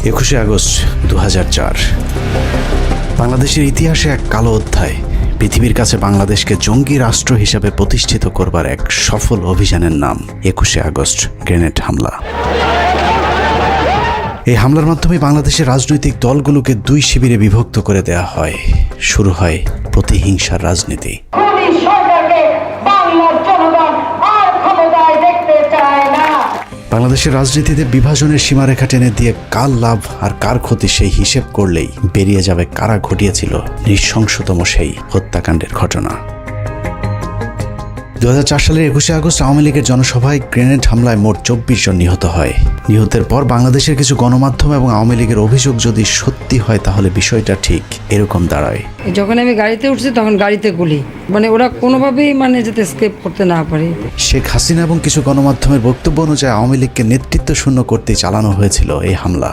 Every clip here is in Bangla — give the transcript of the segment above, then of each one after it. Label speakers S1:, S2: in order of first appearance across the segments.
S1: 21শে আগস্ট 2004। বাংলাদেশের ইতিহাসে এক কালো অধ্যায়। পৃথিবীর কাছে বাংলাদেশকে জঙ্গি রাষ্ট্র হিসাবে প্রতিষ্ঠিত করবার এক সফল অভিযানের নাম 21শে আগস্ট গ্রেনেড হামলা। এই হামলার মাধ্যমে বাংলাদেশের রাজনৈতিক দলগুলোকে দুই শিবিরে বিভক্ত করে দেওয়া হয়। শুরু হয় প্রতিহিংসার রাজনীতি। বাংলাদেশের রাজনীতিতে বিভাজনের সীমারেখা টেনে দিয়ে কার লাভ আর কার ক্ষতি সেই হিসেব করলেই বেরিয়ে যাবে কারা ঘটিয়েছিল নৃশংসতম সেই হত্যাকাণ্ডের ঘটনা। 2004 সালের 21শে আগস্ট আওয়ামী লীগের জনসভায় গ্রেনেড হামলায় মোট 24 জন নিহত হয়। নিহতের পর বাংলাদেশের কিছু গণমাধ্যম এবং আওয়ামী লীগের অভিযোগ যদি সত্যি হয় তাহলে বিষয়টা ঠিক এরকম দাঁড়ায়।
S2: যখন আমি গাড়িতে উঠছি তখন গাড়িতে গুলি, ওরা কোনোভাবেই যাতে এসকেপ করতে না পারে।
S1: শেখ হাসিনা এবং কিছু গণমাধ্যমের বক্তব্য অনুযায়ী আওয়ামী লীগকে নেতৃত্ব শূন্য করতেই চালানো হয়েছিল এই হামলা।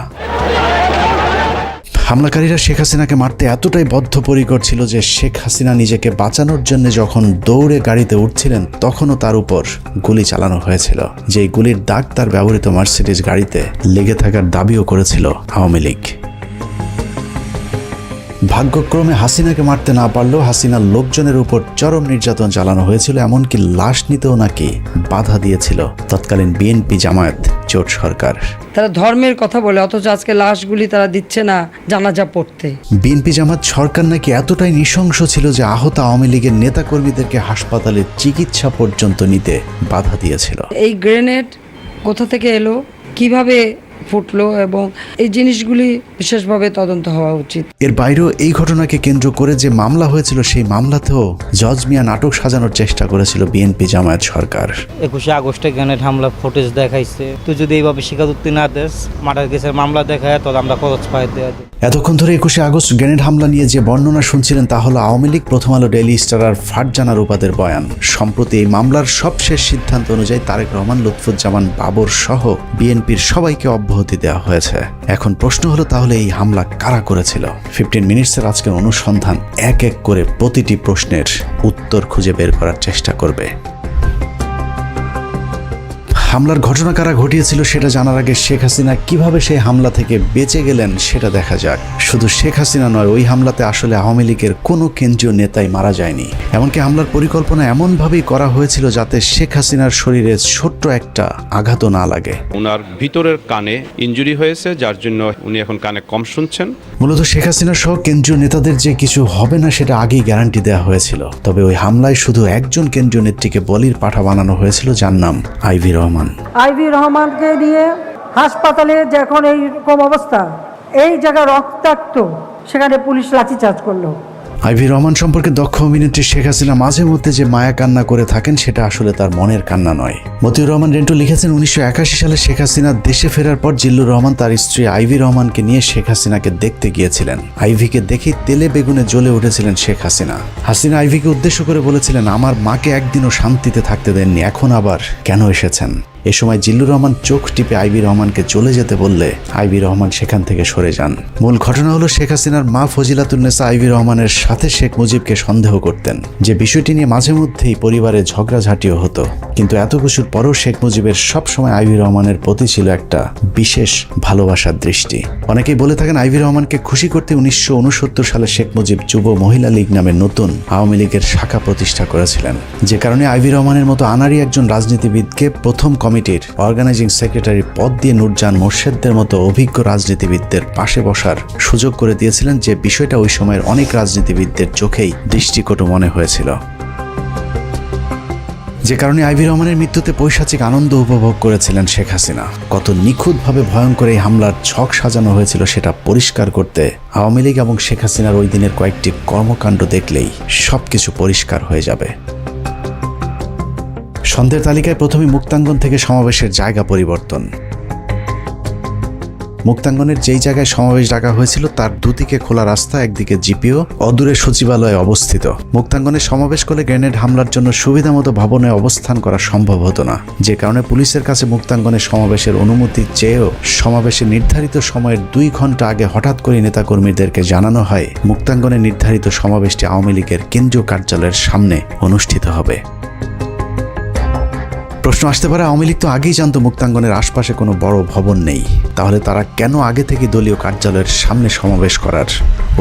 S1: হামলাকারীরা শেখ হাসিনাকে মারতে এতটাই বদ্ধপরিকর ছিল যে শেখ হাসিনা নিজেকে বাঁচানোর জন্য যখন দৌড়ে গাড়িতে উঠছিলেন তখনও তার উপর গুলি চালানো হয়েছিল, যেই গুলির দাগ তার ব্যবহৃত মার্সিডিজ গাড়িতে লেগে থাকার দাবিও করেছিল আওয়ামী লীগ। ভাগ্যক্রমে হাসিনাকে মারতে না পারলেও হাসিনার লোকজনের উপর চরম নির্যাতন চালানো হয়েছিল, এমনকি লাশ নিতেও নাকি বাধা দিয়েছিল তৎকালীন বিএনপি জামায়াত জোট সরকার।
S2: তারা ধর্মের কথা বলে অথচ আজকে লাশগুলি তারা দিচ্ছে না জানাজা পড়তে।
S1: বিএনপি জামায়াত সরকার নাকি এতটাই নৃশংস ছিল যে আহত আওয়ামী লীগের নেতাকর্মীদেরকে হাসপাতালে চিকিৎসা পর্যন্ত নিতে বাধা দিয়েছিল।
S2: এই গ্রেনেড কোথা থেকে এলো, কিভাবে ফুটলো এবং এই জিনিসগুলি বিশেষভাবে তদন্ত হওয়া উচিত।
S1: এর বাইরেও এই ঘটনাকে কেন্দ্র করে যে মামলা হয়েছিল সেই মামলাতেও জজ মিয়া নাটক সাজানোর চেষ্টা করেছিল বিএনপি জামায়াত সরকার।
S3: 21শে আগস্টে গ্রেনেড হামলা ফুটেজ দেখাইছে, তুই যদি এইভাবে স্বীকারোক্তি না দেস, মার্ডার কেসের মামলা দেখায় তো আমরা খরচ পাই দেওয়া।
S1: এতক্ষণ ধরে 21শে আগস্ট গ্রেনেড হামলা নিয়ে যে বর্ণনা শুনছিলেন তা হলো আওয়ামী লীগ, প্রথম আলো, ডেইলি স্টার আর ফারজানা রূপাদের বয়ান। সম্প্রতি এই মামলার সবশেষ সিদ্ধান্ত অনুযায়ী তারেক রহমান, লুৎফুজ্জামান বাবর সহ বিএনপির সবাইকে অব্যাহতি দেওয়া হয়েছে। এখন প্রশ্ন হলো তাহলে এই হামলা কারা করেছিল? 15 মিনিটসের আজকের অনুসন্ধান এক এক করে প্রতিটি প্রশ্নের উত্তর খুঁজে বের করার চেষ্টা করবে। হামলার ঘটনা কারা ঘটিয়েছিল সেটা জানার আগে শেখ হাসিনা কিভাবে সেই হামলা থেকে বেঁচে গেলেন সেটা দেখা যাক। শুধু শেখ হাসিনা নয়, ওই হামলাতে আসলে আওয়ামী লীগের কোনো কেন্দ্রীয় নেতাই মারা যায়নি। এমনকি হামলার পরিকল্পনা এমনভাবেই করা হয়েছিল যাতে শেখ হাসিনার শরীরে ছোট্ট একটা আঘাতও না লাগে।
S4: ওনার ভিতরের কানে ইনজুরি হয়েছে, যার জন্য উনি এখন কানে কম শুনছেন।
S1: মূলত শেখ হাসিনা সহ কেন্দ্রীয় নেতাদের যে কিছু হবে না সেটা আগেই গ্যারান্টি দেওয়া হয়েছিল। তবে ওই হামলায় শুধু একজন কেন্দ্রীয় নেত্রীকে বলির পাঠা বানানো হয়েছিল, যার নাম আইভি রহমান।
S5: আইভি রহমানকে নিয়ে হাসপাতালে যখন এইরকম অবস্থা, এই জায়গা রক্তাক্ত, সেখানে পুলিশ লাঠিচার্জ করলো।
S1: আইভি রহমান সম্পর্কে দক্ষ অভিনেত্রী শেখ হাসিনা মাঝে মধ্যে যে মায়া কান্না করে থাকেন সেটা আসলে তার মনের কান্না নয়। মতিউর রহমান রেন্টু লিখেছেন, 1981 সালে শেখ হাসিনা দেশে ফেরার পর জিল্লুর রহমান তার স্ত্রী আইভি রহমানকে নিয়ে শেখ হাসিনাকে দেখতে গিয়েছিলেন। আইভিকে দেখেই তেলে বেগুনে জ্বলে উঠেছিলেন শেখ হাসিনা। হাসিনা আইভিকে উদ্দেশ্য করে বলেছিলেন, আমার মাকে একদিনও শান্তিতে থাকতে দেননি, এখন আবার কেন এসেছেন? এ সময় জিল্লুর রহমান চোখ টিপে আইভি রহমানকে চলে যেতে বললে আইভি রহমান সেখান থেকে সরে যান। মূল ঘটনা হলো শেখ হাসিনার মা ফজিলাতুন্নেসা আইভি রহমানের সাথে শেখ মুজিবকে সন্দেহ করতেন, যে বিষয়টি নিয়ে মাঝে মধ্যেই পরিবারে ঝগড়াঝাটিও হতো। কিন্তু এত কিছুর পরও শেখ মুজিবের সবসময় আইভি রহমানের প্রতি ছিল একটা বিশেষ ভালোবাসার দৃষ্টি। অনেকেই বলে থাকেন আইভি রহমানকে খুশি করতে 1969 সালে শেখ মুজিব যুব মহিলা লীগ নামে নতুন আওয়ামী লীগের শাখা প্রতিষ্ঠা করেছিলেন, যে কারণে আইভি রহমানের মতো আনাড়ি একজন রাজনীতিবিদকে প্রথম কমিটির অর্গানাইজিং সেক্রেটারি পদ দিয়ে নূরজাহান মোর্শেদদের মতো অভিজ্ঞ রাজনীতিবিদদের পাশে বসার সুযোগ করে দিয়েছিলেন, যে বিষয়টা ওই সময়ের অনেক রাজনীতিবিদদের চোখেই দৃষ্টিকটু মনে হয়েছিল। যে কারণে আইভি রহমানের মৃত্যুতে পৈশাচিক আনন্দ উপভোগ করেছিলেন শেখ হাসিনা। কত নিখুঁতভাবে ভয়ঙ্কর এই হামলার ছক সাজানো হয়েছিল সেটা পরিষ্কার করতে আওয়ামী লীগ এবং শেখ হাসিনার ওই দিনের কয়েকটি কর্মকাণ্ড দেখলেই সবকিছু পরিষ্কার হয়ে যাবে। সন্ধ্যের তালিকায় প্রথমে মুক্তাঙ্গন থেকে সমাবেশের জায়গা পরিবর্তন। মুক্তাঙ্গনের যেই জায়গায় সমাবেশ ডাকা হয়েছিল তার দুদিকে খোলা রাস্তা, একদিকে জিপিও, অদূরে সচিবালয় অবস্থিত। মুক্তাঙ্গনে সমাবেশ করলে গ্রেনেড হামলার জন্য সুবিধামতো ভবনে অবস্থান করা সম্ভব হতো না, যে কারণে পুলিশের কাছে মুক্তাঙ্গনে সমাবেশের অনুমতি চেয়েও সমাবেশের নির্ধারিত সময়ের 2 ঘন্টা আগে হঠাৎ করে নেতাকর্মীদেরকে জানানো হয় মুক্তাঙ্গনে নির্ধারিত সমাবেশটি আওয়ামী লীগের কেন্দ্রীয় কার্যালয়ের সামনে অনুষ্ঠিত হবে। প্রশ্ন আসতে পারে, আওয়ামী লীগ তো আগেই জানতো মুক্তাঙ্গনের আশপাশে কোনো বড় ভবন নেই, তাহলে তারা কেন আগে থেকে দলীয় কার্যালয়ের সামনে সমাবেশ করার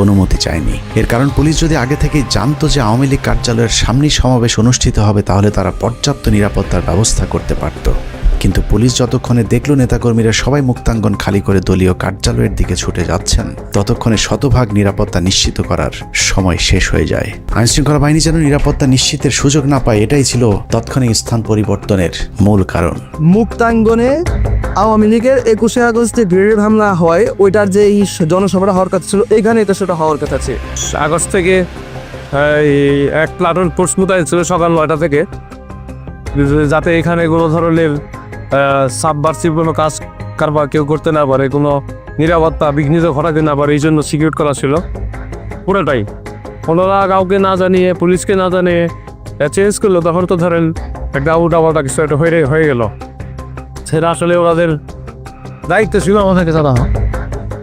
S1: অনুমতি চায়নি? এর কারণ পুলিশ যদি আগে থেকেই জানতো যে আওয়ামী লীগ কার্যালয়ের সামনেই সমাবেশ অনুষ্ঠিত হবে, তাহলে তারা পর্যাপ্ত নিরাপত্তার ব্যবস্থা করতে পারত। কিন্তু পুলিশ যতক্ষণে দেখল নেতাকর্মীরা সবাই মুক্তাঙ্গন খালি করে দলীয় কার্যালয়ের দিকে ছুটে যাচ্ছেন, ততক্ষণে শতভাগ নিরাপত্তা নিশ্চিত করার সময় শেষ হয়ে যায়। আইনশৃঙ্খলা বাহিনী যেন নিরাপত্তা নিশ্চিতের সুযোগ না পায়, এটাই ছিল তাৎক্ষণিক স্থান পরিবর্তনের মূল কারণ।
S6: মুক্তাঙ্গনে আওয়ামী লীগের 21শে আগস্টে গ্রেনেড হামলা হয়, ওইটার যে এই জনসভাটা হওয়ার কথা ছিল, এইখানে এটা সেটা হওয়ার কথা ছিল।
S7: আগস্ট থেকে এক প্লাটুন ফোর্স মোতায়েন ছিল সকাল 9টা থেকে, যাতে এখানে কোনো ধরনের সাবভার্সিভ কোনো কাজ কারবার কেউ করতে না পারে, কোনো নিরাপত্তা বিঘ্নিত ঘটাতে না পারে, এই জন্য সিকিউর করা ছিল পুরোটাই। ওনারা কাউকে না জানিয়ে, পুলিশকে না জানিয়ে চেঞ্জ করলো, তখন তো ধরেন একটা উল্টাপাল্টা কিছু একটা হয়ে গেল। সেটা আসলে ওনাদের দায়িত্ব ছিল আমাদেরকে জানানো।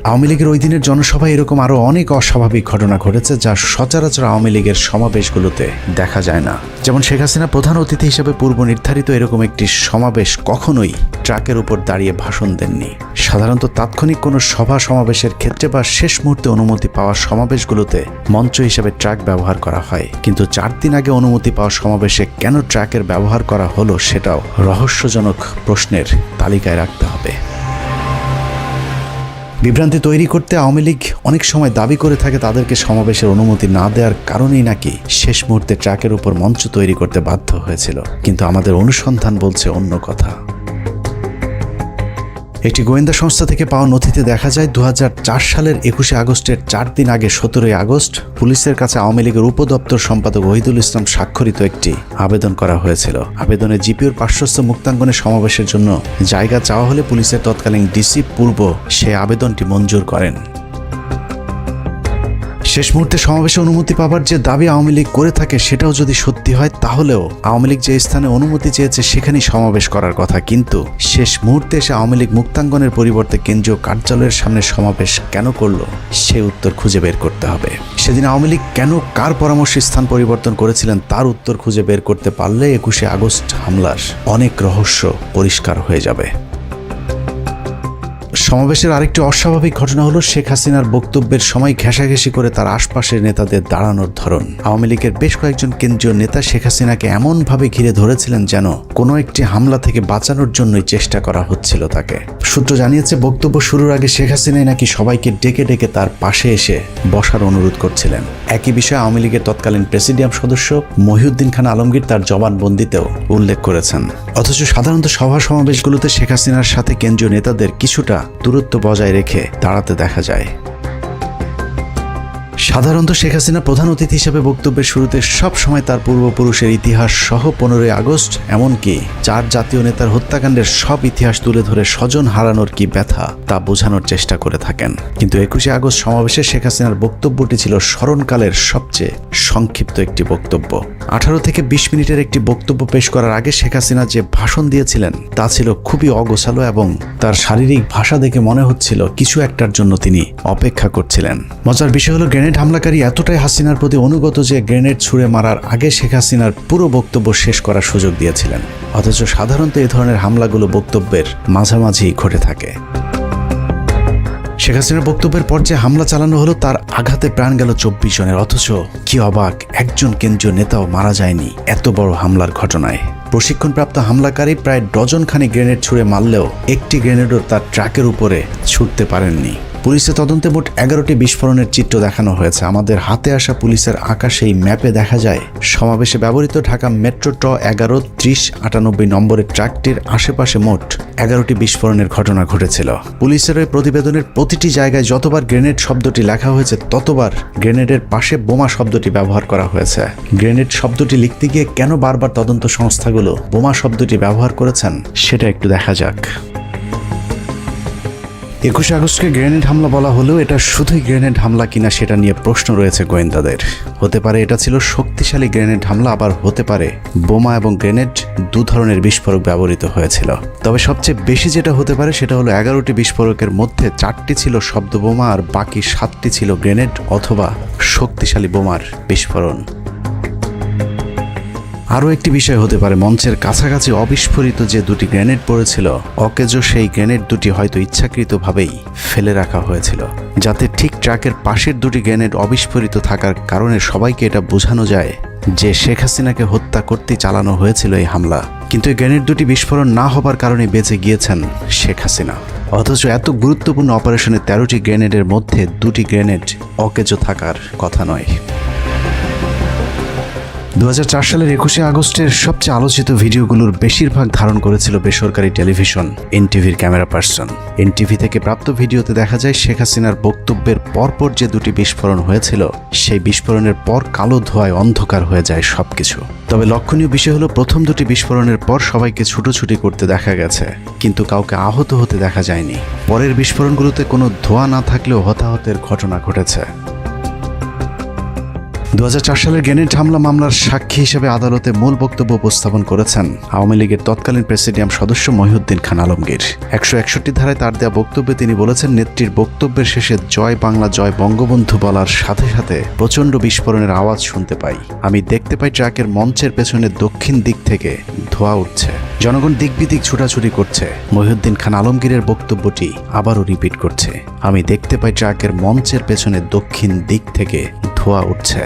S1: আওয়ামী লীগের ওই দিনের জনসভায় এরকম আরও অনেক অস্বাভাবিক ঘটনা ঘটেছে, যা সচরাচর আওয়ামী লীগের সমাবেশগুলোতে দেখা যায় না। যেমন শেখ হাসিনা প্রধান অতিথি হিসেবে পূর্ব নির্ধারিত এরকম একটি সমাবেশ কখনোই ট্রাকের উপর দাঁড়িয়ে ভাষণ দেননি। সাধারণত তাৎক্ষণিক কোনো সভা সমাবেশের ক্ষেত্রে বা শেষ মুহূর্তে অনুমতি পাওয়া সমাবেশগুলোতে মঞ্চ হিসেবে ট্রাক ব্যবহার করা হয়, কিন্তু 4 দিন আগে অনুমতি পাওয়া সমাবেশে কেন ট্রাকের ব্যবহার করা হলো সেটাও রহস্যজনক প্রশ্নের তালিকায় রাখতে হবে। বিভ্রান্তি তৈরি করতে আওয়ামী লীগ অনেক সময় দাবি করে থাকে তাদেরকে সমাবেশের অনুমতি না দেওয়ার কারণেই নাকি শেষ মুহূর্তে ট্রাকের উপর মঞ্চ তৈরি করতে বাধ্য হয়েছিল, কিন্তু আমাদের অনুসন্ধান বলছে অন্য কথা। একটি গোয়েন্দা সংস্থা থেকে পাওয়া নথিতে দেখা যায় 2004 সালের 21শে আগস্টের 4 দিন আগে 17ই আগস্ট পুলিশের কাছে আওয়ামী লীগের উপদপ্তর সম্পাদক ওহিদুল ইসলাম স্বাক্ষরিত একটি আবেদন করা হয়েছিল। আবেদনে জিপিওর পার্শ্বস্থ মুক্তাঙ্গনের সমাবেশের জন্য জায়গা চাওয়া হলে পুলিশের তৎকালীন ডিসি পূর্ব সে আবেদনটি মঞ্জুর করেন। শেষ মুহূর্তে সমাবেশে অনুমতি পাবার যে দাবি আওয়ামী লীগ করে থাকে সেটাও যদি সত্যি হয়, তাহলেও আওয়ামী লীগ যে স্থানে অনুমতি চেয়েছে সেখানেই সমাবেশ করার কথা, কিন্তু শেষ মুহূর্তে এসে আওয়ামী লীগ মুক্তাঙ্গনের পরিবর্তে কেন্দ্রীয় কার্যালয়ের সামনে সমাবেশ কেন করলো সে উত্তর খুঁজে বের করতে হবে। সেদিন আওয়ামী লীগ কেন কার পরামর্শে স্থান পরিবর্তন করেছিলেন তার উত্তর খুঁজে বের করতে পারলে 21শে আগস্ট হামলার অনেক রহস্য পরিষ্কার হয়ে যাবে। সমাবেশের আরেকটি অস্বাভাবিক ঘটনা হলো শেখ হাসিনার বক্তব্যের সময় ঘেঁষাঘেঁষি করে তার আশপাশের নেতাদের দাঁড়ানোর ধরন। আওয়ামী লীগের বেশ কয়েকজন কেন্দ্রীয় নেতা শেখ হাসিনাকে এমনভাবে ঘিরে ধরেছিলেন যেন কোনো একটি হামলা থেকে বাঁচানোর জন্যই চেষ্টা করা হচ্ছিল তাকে। সূত্র জানিয়েছে বক্তব্য শুরুর আগে শেখ হাসিনাই নাকি সবাইকে ডেকে ডেকে তার পাশে এসে বসার অনুরোধ করছিলেন। একই বিষয়ে আওয়ামী লীগের তৎকালীন প্রেসিডিয়াম সদস্য মহিউদ্দিন খান আলমগীর তার জবানবন্দিতেও উল্লেখ করেছেন। অথচ সাধারণত সভা সমাবেশগুলোতে শেখ হাসিনার সাথে কেন্দ্রীয় নেতাদের কিছুটা দূরত্ব বজায় রেখে দাঁড়াতে দেখা যায়। সাধারণত শেখ হাসিনা প্রধান অতিথি হিসেবে বক্তব্যের শুরুতে সব সময় তার পূর্বপুরুষের ইতিহাস সহ 15ই আগস্ট এমনকি 4 জাতীয় নেতার হত্যাকাণ্ডের সব ইতিহাস তুলে ধরে স্বজন হারানোর কি ব্যথা তা বোঝানোর চেষ্টা করে থাকেন। কিন্তু 21শে আগস্ট সমাবেশে শেখ হাসিনার বক্তব্যটি ছিল স্মরণকালের সবচেয়ে সংক্ষিপ্ত একটি বক্তব্য। 18 থেকে 20 মিনিটের একটি বক্তব্য পেশ করার আগে শেখ হাসিনা যে ভাষণ দিয়েছিলেন তা ছিল খুবই অগোছালো এবং তার শারীরিক ভাষা দেখে মনে হচ্ছিল কিছু একটার জন্য তিনি অপেক্ষা করছিলেন। মজার বিষয় হলো গ্রেনেড হামলাকারী এতটাই হাসিনার প্রতি অনুগত যে গ্রেনেড ছুঁড়ে মারার আগে শেখ হাসিনার পুরো বক্তব্য শেষ করার সুযোগ দিয়েছিলেন। অথচ সাধারণত এই ধরনের হামলাগুলো বক্তব্যের মাঝামাঝি ঘটে থাকে। শেখ হাসিনার বক্তব্যের পর যে হামলা চালানো হলো তার আঘাতে প্রাণ গেল 24 জনের, অথচ কি অবাক, একজন কেন্দ্রীয় নেতাও মারা যায়নি এত বড় হামলার ঘটনায়। প্রশিক্ষণপ্রাপ্ত হামলাকারী প্রায় ডজনখানি গ্রেনেড ছুঁড়ে মারলেও একটি গ্রেনেডও তার ট্রাকের উপরে ছুটতে পারেননি। পুলিশের তদন্তে মোট 11টি বিস্ফোরণের চিত্র দেখানো হয়েছে। আমাদের হাতে আসা পুলিশের আঁকা সেই ম্যাপে দেখা যায় সমাবেশে ব্যবহৃত ঢাকা মেট্রো ট 11-30-98 নম্বরের ট্রাকটির আশেপাশে মোট 11টি বিস্ফোরণের ঘটনা ঘটেছিল। পুলিশের ওই প্রতিবেদনের প্রতিটি জায়গায় যতবার গ্রেনেড শব্দটি লেখা হয়েছে ততবার গ্রেনেডের পাশে বোমা শব্দটি ব্যবহার করা হয়েছে। গ্রেনেড শব্দটি লিখতে গিয়ে কেন বারবার তদন্ত সংস্থাগুলো বোমা শব্দটি ব্যবহার করেছেন সেটা একটু দেখা যাক। 21শে আগস্টকে গ্রেনেড হামলা বলা হলেও এটা শুধুই গ্রেনেড হামলা কিনা সেটা নিয়ে প্রশ্ন রয়েছে গোয়েন্দাদের। হতে পারে এটা ছিল শক্তিশালী গ্রেনেড হামলা, আবার হতে পারে বোমা এবং গ্রেনেড দু ধরনের বিস্ফোরক ব্যবহৃত হয়েছিল। তবে সবচেয়ে বেশি যেটা হতে পারে সেটা হলো 11টি বিস্ফোরকের মধ্যে 4টি ছিল শব্দ বোমা আর বাকি 7টি ছিল গ্রেনেড অথবা শক্তিশালী বোমার বিস্ফোরণ। আরও একটি বিষয় হতে পারে, মঞ্চের কাছাকাছি অবিস্ফোরিত যে দুটি গ্রেনেড পড়েছিল, অকেজো সেই গ্রেনেড দুটি হয়তো ইচ্ছাকৃতভাবেই ফেলে রাখা হয়েছিল, যাতে ঠিক ট্রাকের পাশের দুটি গ্রেনেড অবিস্ফোরিত থাকার কারণে সবাইকে এটা বোঝানো যায় যে শেখ হাসিনাকে হত্যা করতেই চালানো হয়েছিল এই হামলা। কিন্তু এই গ্রেনেড দুটি বিস্ফোরণ না হবার কারণে বেঁচে গিয়েছেন শেখ হাসিনা। অথচ এত গুরুত্বপূর্ণ অপারেশনে 13টি গ্রেনেডের মধ্যে 2টি গ্রেনেড অকেজো থাকার কথা নয়। 2004 সালের 21শে আগস্টের সবচেয়ে আলোচিত ভিডিওগুলোর বেশিরভাগ ধারণ করেছিল বেসরকারি টেলিভিশন এনটিভির ক্যামেরা পার্সন। এনটিভি থেকে প্রাপ্ত ভিডিওতে দেখা যায় শেখ হাসিনার বক্তব্যের পরপর যে দুটি বিস্ফোরণ হয়েছিল, সেই বিস্ফোরণের পর কালো ধোঁয়ায় অন্ধকার হয়ে যায় সবকিছু। তবে লক্ষণীয় বিষয় হলো, প্রথম দুটি বিস্ফোরণের পর সবাইকে ছুটোছুটি করতে দেখা গেছে, কিন্তু কাউকে আহত হতে দেখা যায়নি। পরের বিস্ফোরণগুলোতে কোনো ধোঁয়া না থাকলেও হতাহতের ঘটনা ঘটেছে। 2004 সালের গ্রেনেড হামলা মামলার সাক্ষী হিসেবে আদালতে মূল বক্তব্য উপস্থাপন করেছেন আওয়ামী লীগের তৎকালীন প্রেসিডিয়াম সদস্য মহিউদ্দিন খান আলমগীর। 161 ধারায় তার দেওয়া বক্তব্যে তিনি বলেছেন, নেত্রীর বক্তব্যের শেষে জয় বাংলা জয় বঙ্গবন্ধু বলার সাথে সাথে প্রচণ্ড বিস্ফোরণের আওয়াজ শুনতে পাই। আমি দেখতে পাই ট্রাকের মঞ্চের পেছনে দক্ষিণ দিক থেকে ধোঁয়া উঠছে, জনগণ দিক বিদিক ছুটাছুটি করছে। মহিউদ্দিন খান আলমগীরের বক্তব্যটি আবারও রিপিট করছে, আমি দেখতে পাই ট্রাকের মঞ্চের পেছনে দক্ষিণ দিক থেকে ধোঁয়া উঠছে।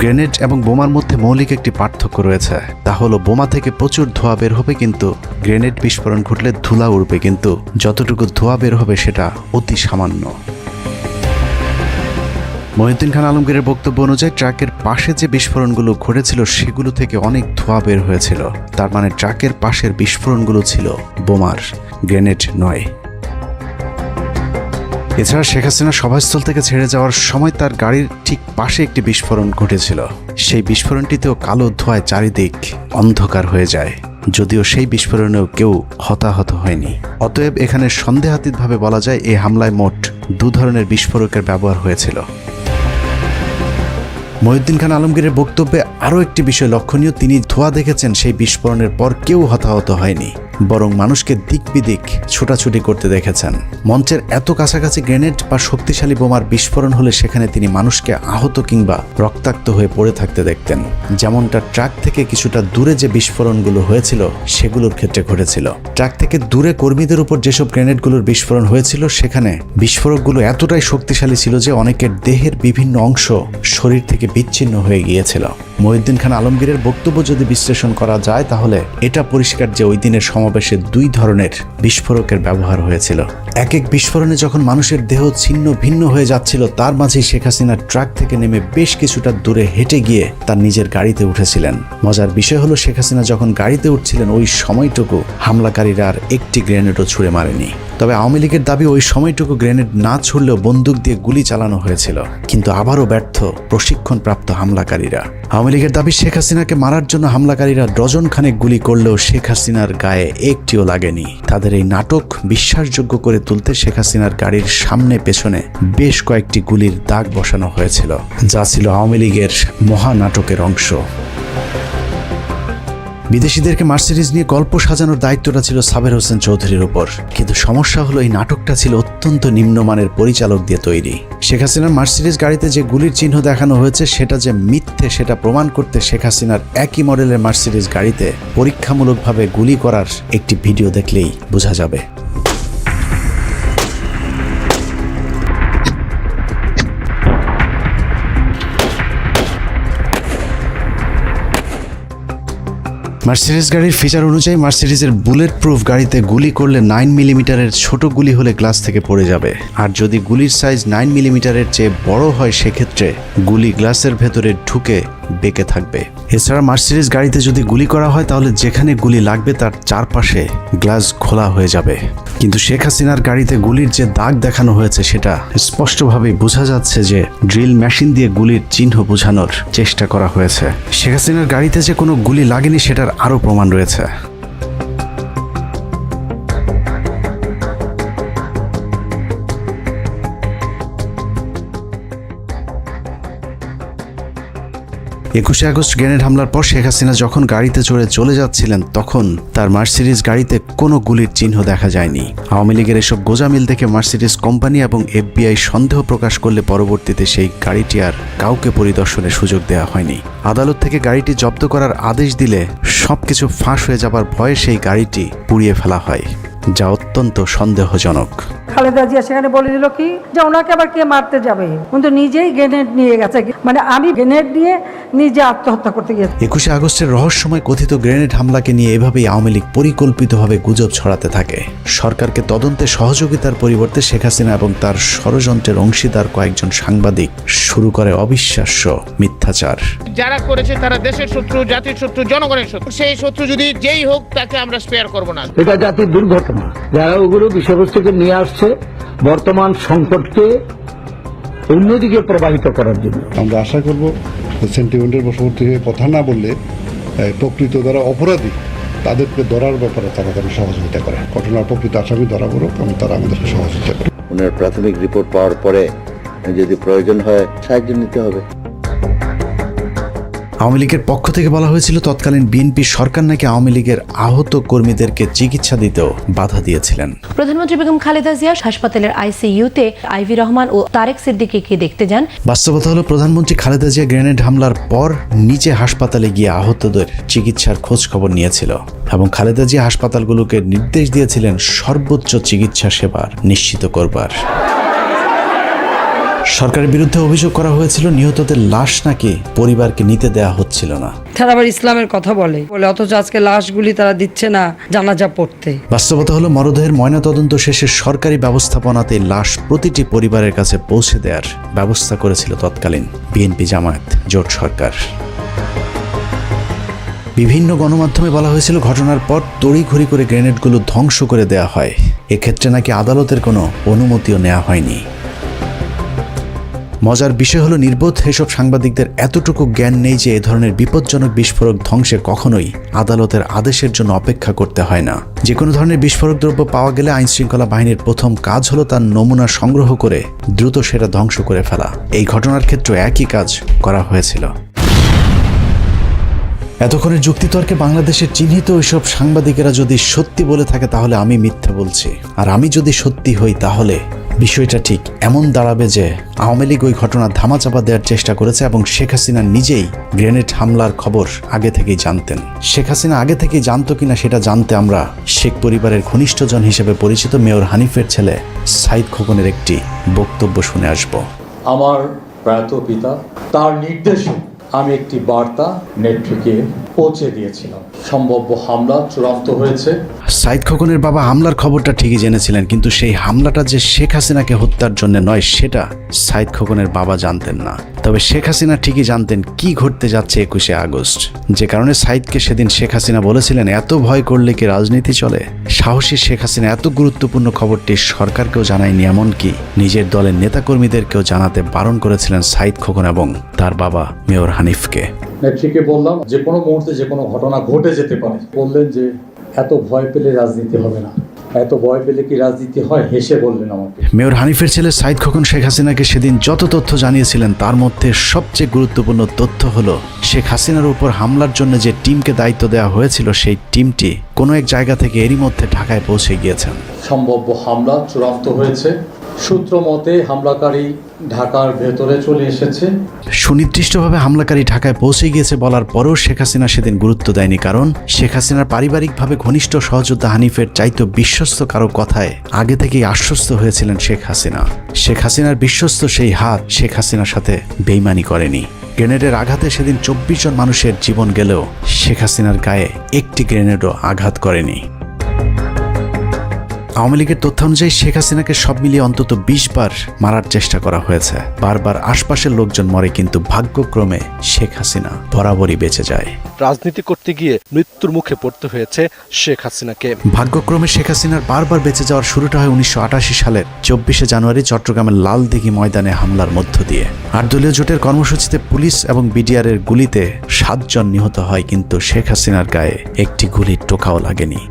S1: গ্রেনেড এবং বোমার মধ্যে মৌলিক একটি পার্থক্য রয়েছে, তা হলো বোমা থেকে প্রচুর ধোঁয়া বের হবে, কিন্তু গ্রেনেড বিস্ফোরণ ঘটলে ধুলা উড়বে, কিন্তু যতটুকু ধোঁয়া বের হবে সেটা অতি সামান্য। মহিউদ্দিন খান আলমগীরের বক্তব্য অনুযায়ী ট্রাকের পাশে যে বিস্ফোরণগুলো ঘটেছিল সেগুলো থেকে অনেক ধোঁয়া বের হয়েছিল। তার মানে ট্রাকের পাশের বিস্ফোরণগুলো ছিল বোমার, গ্রেনেড নয়। এছাড়া শেখ হাসিনা সভাস্থল থেকে ছেড়ে যাওয়ার সময় তার গাড়ির ঠিক পাশে একটি বিস্ফোরণ ঘটেছিল। সেই বিস্ফোরণটিতেও কালো ধোঁয়ায় চারিদিক অন্ধকার হয়ে যায়, যদিও সেই বিস্ফোরণেও কেউ হতাহত হয়নি। অতএব এখানে সন্দেহাতীতভাবে বলা যায় এই হামলায় মোট 2 ধরনের বিস্ফোরকের ব্যবহার হয়েছিল। মহিউদ্দিন খান আলমগীরের বক্তব্যে আরও একটি বিষয় লক্ষণীয়, তিনি ধোঁয়া দেখেছেন, সেই বিস্ফোরণের পর কেউ হতাহত হয়নি, বরং মানুষকে দিক বিদিক ছোটাছুটি করতে দেখেছেন। মঞ্চের এত কাছাকাছি গ্রেনেড বা শক্তিশালী বোমার বিস্ফোরণ হলে সেখানে তিনি মানুষকে আহত কিংবা রক্তাক্ত হয়ে পড়ে থাকতে দেখতেন, যেমনটা ট্রাক থেকে কিছুটা দূরে যে বিস্ফোরণগুলো হয়েছিল সেগুলোর ক্ষেত্রে ঘটেছিল। ট্রাক থেকে দূরে কর্মীদের উপর যেসব গ্রেনেডগুলোর বিস্ফোরণ হয়েছিল, সেখানে বিস্ফোরকগুলো এতটাই শক্তিশালী ছিল যে অনেকের দেহের বিভিন্ন অংশ শরীর থেকে বিচ্ছিন্ন হয়ে গিয়েছিল। মহিউদ্দিন খান আলমগীরের বক্তব্য যদি বিশ্লেষণ করা যায়, তাহলে এটা পরিষ্কার যে ওই দিনের সমাবেশে 2 ধরনের বিস্ফোরকের ব্যবহার হয়েছিল। এক বিস্ফোরণে যখন মানুষের দেহ ছিন্ন ভিন্ন হয়ে যাচ্ছিল, তার মাঝেই শেখ হাসিনা ট্রাক থেকে নেমে বেশ কিছুটা দূরে হেঁটে গিয়ে তার নিজের গাড়িতে উঠেছিলেন। মজার বিষয় হলো, শেখ হাসিনা যখন গাড়িতে উঠছিলেন ওই সময়টুকু হামলাকারীরা আর একটি গ্রেনেডও ছুঁড়ে মারেনি। তবে আওয়ামী লীগের দাবি, ওই সময়টুকু গ্রেনেড না ছুড়লেও বন্দুক দিয়ে গুলি চালানো হয়েছিল, কিন্তু আবারও ব্যর্থ প্রশিক্ষণপ্রাপ্ত হামলাকারীরা। আওয়ামী লীগের দাবি, শেখ হাসিনাকে মারার জন্য হামলাকারীরা ডজন খানেক গুলি করলেও শেখ হাসিনার গায়ে একটিও লাগেনি। তাদের এই নাটক বিশ্বাসযোগ্য করে তুলতে শেখ হাসিনার গাড়ির সামনে পেছনে বেশ কয়েকটি গুলির দাগ বসানো হয়েছিল, যা ছিল আওয়ামী লীগের মহানাটকের অংশ। বিদেশিদেরকে মার্সিডিজ নিয়ে গল্প সাজানোর দায়িত্বটা ছিল সাবের হোসেন চৌধুরীর উপর, কিন্তু সমস্যা হলো এই নাটকটা ছিল অত্যন্ত নিম্নমানের পরিচালক দিয়ে তৈরি। শেখ হাসিনার মার্সিডিজ গাড়িতে যে গুলির চিহ্ন দেখানো হয়েছে সেটা যে মিথ্যে, সেটা প্রমাণ করতে শেখ হাসিনার একই মডেলের মার্সিডিজ গাড়িতে পরীক্ষামূলকভাবে গুলি করার একটি ভিডিও দেখলেই বোঝা যাবে। মার্সিডিজ গাড়ির ফিচার অনুযায়ী মার্সিডিজের বুলেট প্রুফ গাড়িতে গুলি করলে 9 মিলিমিটারের ছোট গুলি হলে গ্লাস থেকে পড়ে যাবে, আর যদি গুলির সাইজ 9 মিলিমিটারের চেয়ে বড় হয় সেক্ষেত্রে গুলি গ্লাসের ভেতরে ঢুকে বেঁকে থাকবে। এছাড়া মার্সিডিজ গাড়িতে যদি গুলি করা হয় তাহলে যেখানে গুলি লাগবে তার চারপাশে গ্লাস খোলা হয়ে যাবে। কিন্তু শেখ হাসিনার গাড়িতে গুলির যে দাগ দেখানো হয়েছে সেটা স্পষ্টভাবেই বোঝা যাচ্ছে যে ড্রিল মেশিন দিয়ে গুলির চিহ্ন বোঝানোর চেষ্টা করা হয়েছে। শেখ হাসিনার গাড়িতে যে কোনো গুলি লাগেনি সেটার আরও প্রমাণ রয়েছে। 21 আগস্ট গ্রেনেড হামলার পর শেখ হাসিনা যখন গাড়িতে চড়ে চলে যাচ্ছিলেন তখন তার মার্সিডিজ গাড়িতে কোনো গুলির চিহ্ন দেখা যায়নি। আওয়ামী লীগের এসব গোজামিল দেখে মার্সিডিজ কোম্পানি এবং FBI সন্দেহ প্রকাশ করলে পরবর্তীতে সেই গাড়িটি আর কাউকে পরিদর্শনের সুযোগ দেওয়া হয়নি। আদালত থেকে গাড়িটি জব্দ করার আদেশ দিলে সবকিছু ফাঁস হয়ে যাবার ভয়ে সেই গাড়িটি পুড়িয়ে ফেলা হয়, যা অত্যন্ত সন্দেহজনক।
S5: খালেদা জিয়া সেখানে বলে দিল কি যে ওনাকে আবার কে মারতে যাবে, কিন্তু নিজেই গ্রেনেড নিয়ে গেছে, মানে আমি গ্রেনেড নিয়ে নিজে আত্মহত্যা করতে গিয়েছি।
S1: 21 আগস্টের রহস্যময় কথিত গ্রেনেড হামলাকে নিয়ে এভাবেই আওয়ামী লীগ পরিকল্পিতভাবে গুজব ছড়াতে থাকে। সরকারকে তদন্তে সহযোগিতার পরিবর্তে শেখ হাসিনা এবং তার ষড়যন্ত্রের অংশীদার কয়েকজন সাংবাদিক শুরু করে অবিশ্বাস্য মিথ্যাচার।
S8: যারা করেছে তারা দেশের শত্রু, জাতির শত্রু, জনগণের শত্রু। সেই শত্রু যদি যেই হোক তাকে আমরা স্পেয়ার করব না।
S9: এটা জাতির দুর্ঘটনা। যারা ওগুলো বিষয়বস্তুকে নিয়ে আসছে বর্তমান সংকটকে অন্যদিকে প্রবাহিত করার জন্য,
S10: আমরা আশা করব সেন্টিমেন্টের বশবর্তী হয়ে কথা না বললে প্রকৃত যারা অপরাধী তাদেরকে ধরার ব্যাপারে তারা যেন সহযোগিতা করে। ঘটনার প্রকৃত আসামি ধরা পড়ুক এবং তারা আমাদেরকে সহযোগিতা করে।
S9: ওনার প্রাথমিক রিপোর্ট পাওয়ার পরে যদি প্রয়োজন হয় সাহায্য নিতে হবে।
S1: আওয়ামী লীগের পক্ষ থেকে বলা হয়েছিল তৎকালীন বিএনপি সরকার নাকি আওয়ামী লীগের আহত কর্মীদেরকে চিকিৎসা দিতেও বাধা দিয়েছিলেন।
S11: প্রধানমন্ত্রী বেগম খালেদা জিয়া হাসপাতালের ICUতে আইভি রহমান ও তারেক সিদ্দিকীকে দেখতে যান।
S1: বাস্তবতা হলো প্রধানমন্ত্রী খালেদা জিয়া গ্রেনেড হামলার পর নিজে হাসপাতালে গিয়ে আহতদের চিকিৎসার খোঁজ খবর নিয়েছিল এবং খালেদা জিয়া হাসপাতালগুলোকে নির্দেশ দিয়েছিলেন সর্বোচ্চ চিকিৎসা সেবা নিশ্চিত করবার। সরকারের বিরুদ্ধে অভিযোগ করা হয়েছিল নিহতদের লাশ নাকি পরিবারকে নিতে দেয়া হচ্ছিল না।
S2: তারা আবার ইসলামের কথা বলে অথচ আজকে লাশগুলি তারা দিচ্ছে না জানাজা পড়তে।
S1: বাস্তবতা হলো মরদেহের ময়নাতদন্ত শেষে সরকারি ব্যবস্থাপনাতে লাশ প্রতিটি পরিবারের কাছে পৌঁছে দেওয়ার ব্যবস্থা করেছিল তৎকালীন বিএনপি জামায়াত জোট সরকার। বিভিন্ন গণমাধ্যমে বলা হয়েছিল ঘটনার পর তড়িঘড়ি করে গ্রেনেডগুলো ধ্বংস করে দেয়া হয়। এক্ষেত্রে নাকি আদালতের কোনো অনুমতিও নেওয়া হয়নি। মজার বিষয় হলো নির্বোধ এসব সাংবাদিকদের এতটুকু জ্ঞান নেই যে এ ধরনের বিপজ্জনক বিস্ফোরক ধ্বংসে কখনোই আদালতের আদেশের জন্য অপেক্ষা করতে হয় না। যে কোনো ধরনের বিস্ফোরক দ্রব্য পাওয়া গেলে আইনশৃঙ্খলা বাহিনীর প্রথম কাজ হলো তার নমুনা সংগ্রহ করে দ্রুত সেটা ধ্বংস করে ফেলা। এই ঘটনার ক্ষেত্রে একই কাজ করা হয়েছিল। এতক্ষণের যুক্তিতর্কে বাংলাদেশের চিহ্নিত ওইসব সাংবাদিকেরা যদি সত্যি বলে থাকে তাহলে আমি মিথ্যা বলছি, আর আমি যদি সত্যি হই তাহলে বিষয়টা ঠিক এমন দাঁড়াবে যে আওয়ামী লীগ ওই ঘটনা ধামাচাপা দেওয়ার চেষ্টা করেছে এবং শেখ হাসিনা নিজেই গ্রেনেড হামলার খবর আগে থেকেই জানতেন। শেখ হাসিনা আগে থেকেই জানতো কিনা সেটা জানতে আমরা শেখ পরিবারের ঘনিষ্ঠজন হিসেবে পরিচিত মেয়র হানিফের ছেলে সাইদ খোকনের একটি বক্তব্য শুনে আসব।
S12: আমার প্রয়াত পিতা তার নির্দেশে আমি একটি বার্তা নেত্রীকে পৌঁছে দিয়েছিলাম। সম্ভাব্য হামলা চূড়ান্ত হয়েছে।
S1: সাইদ খোকনের বাবা হামলার খবরটা ঠিকই জেনেছিলেন, কিন্তু সেই হামলাটা যে শেখ হাসিনাকে হত্যার জন্য নয় সেটা সাইদ খোকনের বাবা জানতেন না। তবে শেখ হাসিনা ঠিকই জানতেন কি ঘটতে যাচ্ছে 21 আগস্ট, যে কারণে সাইদকে সেদিন শেখ হাসিনা বলেছিলেন এত ভয় করলে কি রাজনীতি চলে। সাহসী শেখ হাসিনা এত গুরুত্বপূর্ণ খবরটি সরকারকেও জানায়নি, এমনকি নিজের দলের নেতাকর্মীদেরকেও জানাতে বারণ করেছিলেন সাইদ খোকন এবং তার বাবা মেয়র হানিফকে।
S12: নেত্রীকে বললাম যে কোনো মুহূর্তে যে কোনো ঘটনা ঘটে যেতে পারে। বললেন যে এত ভয় পেলে রাজনীতি হবে না। এত ভয় পেলে কি রাজনীতি হয়? হেসে বললেন আমাকে।
S1: মেয়র হানিফের ছেলে সাইদ খোকন শেখ হাসিনাকে সেদিন যত তথ্য জানিয়েছিলেন তার মধ্যে সবচেয়ে গুরুত্বপূর্ণ তথ্য হলো শেখ হাসিনার উপর হামলার জন্য যে টিমকে দায়িত্ব দেওয়া হয়েছিল সেই টিমটি কোনো এক জায়গা থেকে এরই মধ্যে ঢাকায় পৌঁছে গিয়েছেন।
S12: সম্ভাব্য হামলা চূড়ান্ত হয়েছে। সূত্র মতে হামলাকারী ঢাকার ভেতরে চলে এসেছে।
S1: সুনির্দিষ্টভাবে হামলাকারী ঢাকায় পৌঁছে গিয়েছে বলার পরেও শেখ হাসিনা সেদিন গুরুত্ব দেয়নি, কারণ শেখ হাসিনার পারিবারিকভাবে ঘনিষ্ঠ সহযোদ্ধা হানিফের চাইতে বিশ্বস্ত কারো কথায় আগে থেকেই আশ্বস্ত হয়েছিলেন শেখ হাসিনা। শেখ হাসিনার বিশ্বস্ত সেই হাত শেখ হাসিনার সাথে বেইমানি করেনি। গ্রেনেডের আঘাতে সেদিন 24 জন মানুষের জীবন গেলেও শেখ হাসিনার গায়ে একটি গ্রেনেডও আঘাত করেনি। আওয়ামী লীগের তথ্য অনুযায়ী শেখ হাসিনাকে সব মিলিয়ে অন্তত 20 বার মারার চেষ্টা করা হয়েছে। বারবার আশপাশের লোকজন মরে, কিন্তু ভাগ্যক্রমে শেখ হাসিনা বরাবরই বেঁচে যায়।
S13: রাজনীতি করতে গিয়ে মৃত্যুর মুখে পড়তে হয়েছে শেখ হাসিনাকে।
S1: ভাগ্যক্রমে শেখ হাসিনার বারবার বেঁচে যাওয়ার শুরুটা হয় 1988 সালের 24শে জানুয়ারি চট্টগ্রামের লালদিঘি ময়দানে হামলার মধ্য দিয়ে। 8 দলীয় জোটের কর্মসূচিতে পুলিশ এবং বিডিআরের গুলিতে 7 জন নিহত হয়, কিন্তু শেখ হাসিনার গায়ে একটি গুলির টোকাও লাগেনি।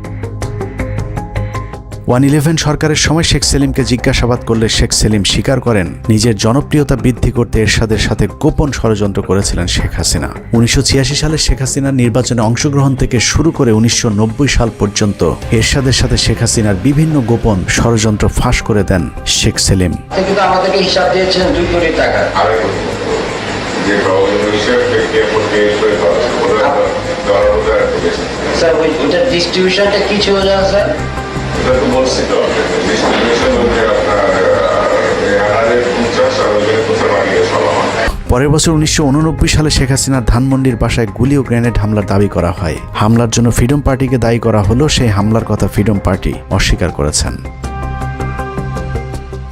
S1: 111 সরকারের সময় শেখ সেলিমকে জিজ্ঞাসাবাদ করলে শেখ সেলিম স্বীকার করেন নিজের জনপ্রিয়তা বৃদ্ধি করতে এরশাদের সাথে গোপন ষড়যন্ত্র করেছিলেন শেখ হাসিনা। 1986 সালে শেখ হাসিনার নির্বাচনে অংশগ্রহণ থেকে শুরু করে 1990 সাল পর্যন্ত এরশাদের সাথে শেখ হাসিনার বিভিন্ন গোপন ষড়যন্ত্র ফাঁস করে দেন শেখ সেলিম।
S14: কিন্তু আমাদেরকে হিসাব দিয়েছেন 2 কোটি টাকা। স্যার ওইটার ডিস্ট্রিবিউশনটা কি ছিল জানা স্যার? এটা তো বলছি তো ডিস্ট্রিবিউশন হচ্ছে আপনার 150 আর ওইখানে 50
S1: পরের বছর 1989 সালে শেখ হাসিনার ধানমন্ডির বাসায় গুলি ও গ্রেনেড হামলার দাবি করা হয়। হামলার জন্য ফ্রিডম পার্টিকে দায়ী করা হলো, সেই হামলার কথা ফ্রিডম পার্টি অস্বীকার করেছেন।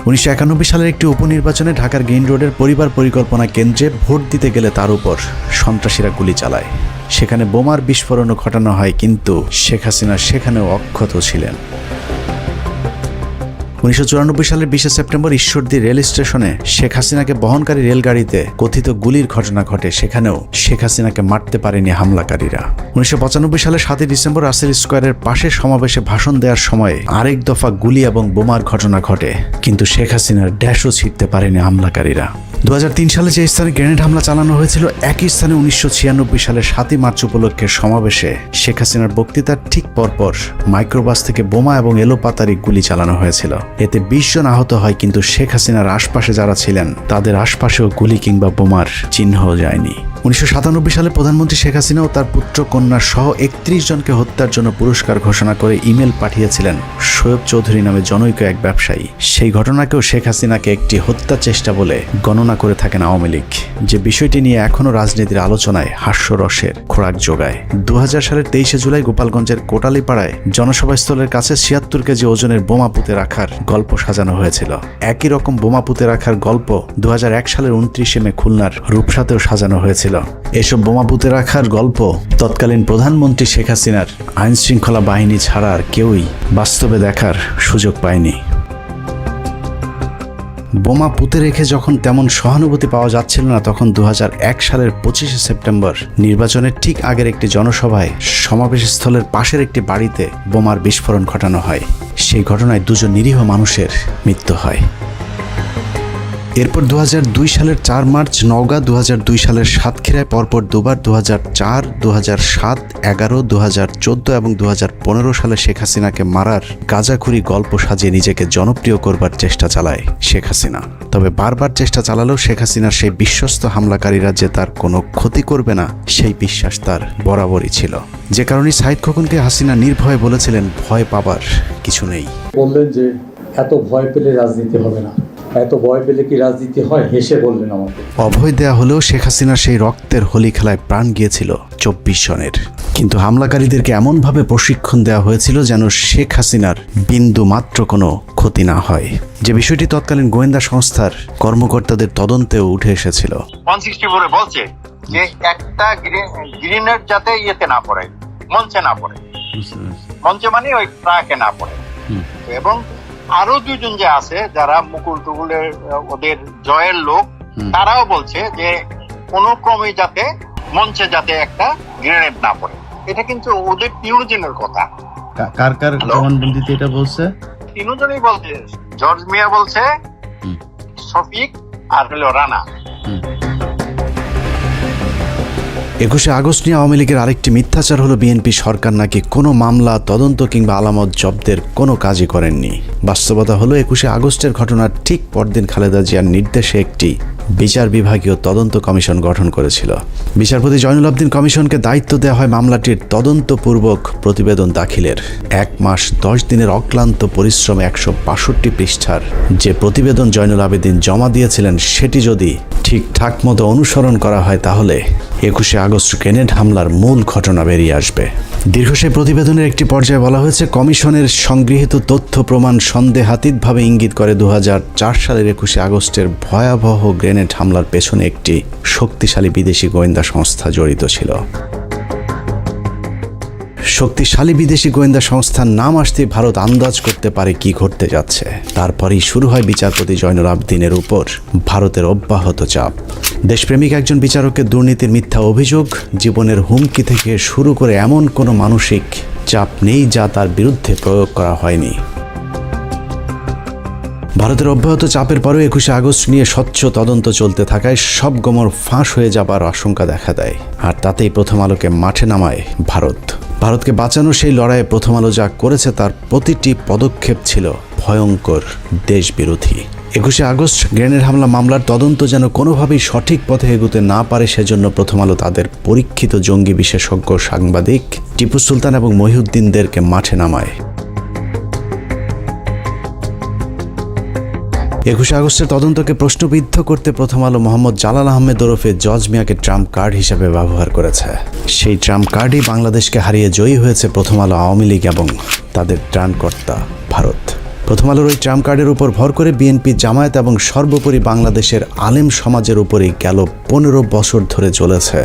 S1: 1991 সালের একটি উপনির্বাচনে ঢাকার গ্রিন রোডের পরিবার পরিকল্পনা কেন্দ্রে ভোট দিতে গেলে তার উপর সন্ত্রাসীরা গুলি চালায়। সেখানে বোমার বিস্ফোরণও ঘটানো হয়, কিন্তু শেখ হাসিনা সেখানেও অক্ষত ছিলেন। 1994 সালের 20 সেপ্টেম্বর ঈশ্বরদী রেল স্টেশনে শেখ হাসিনাকে বহনকারী রেলগাড়িতে কথিত গুলির ঘটনা ঘটে, সেখানেও শেখ হাসিনাকে মারতে পারেনি হামলাকারীরা। 1995 সালের 7 ডিসেম্বর রাসেল স্কোয়ারের পাশে সমাবেশে ভাষণ দেওয়ার সময় আরেক দফা গুলি এবং বোমার ঘটনা ঘটে, কিন্তু শেখ হাসিনার ড্যাশও ছিঁড়তে পারেনি হামলাকারীরা। 2003 সালে যে স্থানে গ্রেনেড হামলা চালানো হয়েছিল, একই স্থানে 1996 সালের 7 মার্চ উপলক্ষে সমাবেশে শেখ হাসিনার বক্তৃতার ঠিক পরপর মাইক্রোবাস থেকে বোমা এবং এলোপাতারি গুলি চালানো হয়েছিল। এতে 20 জন আহত হয়, কিন্তু শেখ হাসিনার আশপাশে যারা ছিলেন তাদের আশপাশেও গুলি কিংবা বোমার চিহ্নও যায়নি। 1997 সালে প্রধানমন্ত্রী শেখ হাসিনা ও তার পুত্র কন্যা সহ 31 জনকে হত্যার জন্য পুরস্কার ঘোষণা করে ইমেল পাঠিয়েছিলেন শোয়েব চৌধুরী নামে জনৈক এক ব্যবসায়ী। সেই ঘটনাকেও শেখ হাসিনাকে একটি হত্যা চেষ্টা বলে গণনা করে থাকেন আওয়ামী লীগ, যে বিষয়টি নিয়ে এখনও রাজনীতির আলোচনায় হাস্যরসের খোরাক যোগায়। 2000 সালের 23 জুলাই গোপালগঞ্জের কোটালীপাড়ায় জনসভাস্থলের কাছে 76 কেজি ওজনের বোমা পুঁতে রাখার গল্প সাজানো হয়েছিল। একই রকম বোমা পুঁতে রাখার গল্প 2001 সালের 29 মে খুলনার রূপসাতেও সাজানো হয়েছিল। এসব বোমা পুঁতে রাখার গল্প তৎকালীন প্রধানমন্ত্রী শেখ হাসিনার আইন শৃঙ্খলা বাহিনী ছাড়া আর কেউই বাস্তবে দেখার সুযোগ পায়নি। বোমা পুঁতে রেখে যখন তেমন সহানুভূতি পাওয়া যাচ্ছিল না, তখন 2001 সালের 25 সেপ্টেম্বর নির্বাচনের ঠিক আগের একটি জনসভায় সমাবেশস্থলের পাশের একটি বাড়িতে বোমার বিস্ফোরণ ঘটানো হয়। সেই ঘটনায় 2 জন নিরীহ মানুষের মৃত্যু হয়। এরপর 2002 সালের 4 মার্চ নওগাঁ, 2002 সালের সাতক্ষীরায় পরপর দুবার 2004, 2007, 11, 2014 এবং 2015 সালে শেখ হাসিনাকে মারার গাঁজাখুরি গল্প সাজিয়ে নিজেকে জনপ্রিয় করবার চেষ্টা চালায় শেখ হাসিনা। তবে বারবার চেষ্টা চালালেও শেখ হাসিনার সেই বিশ্বস্ত হামলাকারীরা যে তার কোনো ক্ষতি করবে না, সেই বিশ্বাস তার বরাবরই ছিল। যে কারণে সাইদ খোকনকে হাসিনা নির্ভয়ে বলেছিলেন, ভয় পাবার কিছু নেই।
S12: বললেন যে এত ভয় পেলে রাজনীতি হবে না, এত ভয় পেলে কি রাজনীতি হয়, হেসে বললেন আমাকে।
S1: অভয় দেয়া হলেও শেখ হাসিনার সেই রক্তের হোলি খেলায় প্রাণ গিয়েছিল 24 জনের। কিন্তু হামলাকারীদেরকে এমনভাবে প্রশিক্ষণ দেওয়া হয়েছিল যেন শেখ হাসিনার বিন্দু মাত্র কোনো ক্ষতি না হয়, যে বিষয়টি তৎকালীন গোয়েন্দা সংস্থার কর্মকর্তাদের তদন্তেও উঠে এসেছিল।
S14: 164 বলছে যে একটা গ্রেনেড যাতে ইয়েতে না পড়ে, মঞ্চে না পড়ে, মঞ্চে মানে ওই ট্রাকে না পড়ে। এবং আরো 2 জন যে আছে যারা মুকুল টুকুলের ওদের জয়ের লোক, তারাও বলছে যে কোনো ক্রমে যাতে মঞ্চে যাতে একটা গ্রেনেড না পড়ে। এটা কিন্তু ওদের 3 জনের কথা।
S1: কার কার জবানবন্দিতে এটা বলছে?
S14: 3 জনই বলছে, জর্জ মিয়া বলছে, শফিক আর হলো রানা।
S1: 21 আগস্ট নিয়ে আওয়ামী লীগের আরেকটি মিথ্যাচার হলো বিএনপি সরকার নাকি কোনো মামলা, তদন্ত কিংবা আলামত জব্দের কোনো কাজই করেননি। বাস্তবতা হলো 21 আগস্টের ঘটনার ঠিক পরদিন খালেদা জিয়ার নির্দেশে একটি বিচার বিভাগীয় তদন্ত কমিশন গঠন করেছিল। বিচারপতি জয়নুল আবদিন কমিশনকে দায়িত্ব দেওয়া হয় মামলাটির তদন্তপূর্বক প্রতিবেদন দাখিলের। 1 মাস 10 দিনের অক্লান্ত পরিশ্রমে 162 পৃষ্ঠার যে প্রতিবেদন জয়নুল আবেদিন জমা দিয়েছিলেন, সেটি যদি ঠিকঠাক মতো অনুসরণ করা হয় তাহলে 21 আগস্ট গ্রেনেড হামলার মূল ঘটনা বেরিয়ে আসবে। দীর্ঘ সেই প্রতিবেদনের একটি পর্যায়ে বলা হয়েছে, কমিশনের সংগৃহীত তথ্য প্রমাণ সন্দেহাতীতভাবে ইঙ্গিত করে 2004 সালের 21 আগস্টের ভয়াবহ গ্রেনেড হামলার পেছনে একটি শক্তিশালী বিদেশি গোয়েন্দা সংস্থা জড়িত ছিল। শক্তিশালী বিদেশি গোয়েন্দা সংস্থার নাম আসতে ভারত আন্দাজ করতে পারে কি ঘটতে যাচ্ছে। তারপরেই শুরু হয় বিচারপতি জয়নুল আবদিনের উপর ভারতের অব্যাহত চাপ। দেশপ্রেমিক একজন বিচারকের দুর্নীতির মিথ্যা অভিযোগ, জীবনের হুমকি থেকে শুরু করে এমন কোনো মানসিক চাপ নেই যা তার বিরুদ্ধে প্রয়োগ করা হয়নি। ভারতের অব্যাহত চাপের পরেও 21শে আগস্ট নিয়ে স্বচ্ছ তদন্ত চলতে থাকায় সব গোমর ফাঁস হয়ে যাবার আশঙ্কা দেখা দেয়, আর তাতেই প্রথম আলোকে মাঠে নামায় ভারত। ভারতকে বাঁচানোর সেই লড়াইয়ে প্রথম আলো যা করেছে তার প্রতিটি পদক্ষেপ ছিল ভয়ঙ্কর দেশবিরোধী। 21শে আগস্ট গ্রেনেড হামলা মামলার তদন্ত যেন কোনোভাবেই সঠিক পথে এগোতে না পারে, সেজন্য প্রথম আলো তাদের পরীক্ষিত জঙ্গি বিশেষজ্ঞ সাংবাদিক টিপু সুলতান এবং মহিউদ্দিনদেরকে মাঠে নামায়। 21শে আগস্টের তদন্তকে প্রশ্নবিদ্ধ করতে প্রথম আলো মোহাম্মদ জালাল আহমেদ ওরফে জজ মিয়াকে ট্রাম্প কার্ড হিসেবে ব্যবহার করেছে। সেই ট্রাম্প কার্ডই বাংলাদেশকে হারিয়ে জয়ী হয়েছে প্রথম আলো, আওয়ামী লীগ এবং তাদের ত্রাণকর্তা ভারত। প্রথম আলোর ওই ট্রাম্প কার্ডের উপর ভর করে বিএনপি, জামায়াত এবং সর্বোপরি বাংলাদেশের আলেম সমাজের উপরেই গেল 15 বছর ধরে চলেছে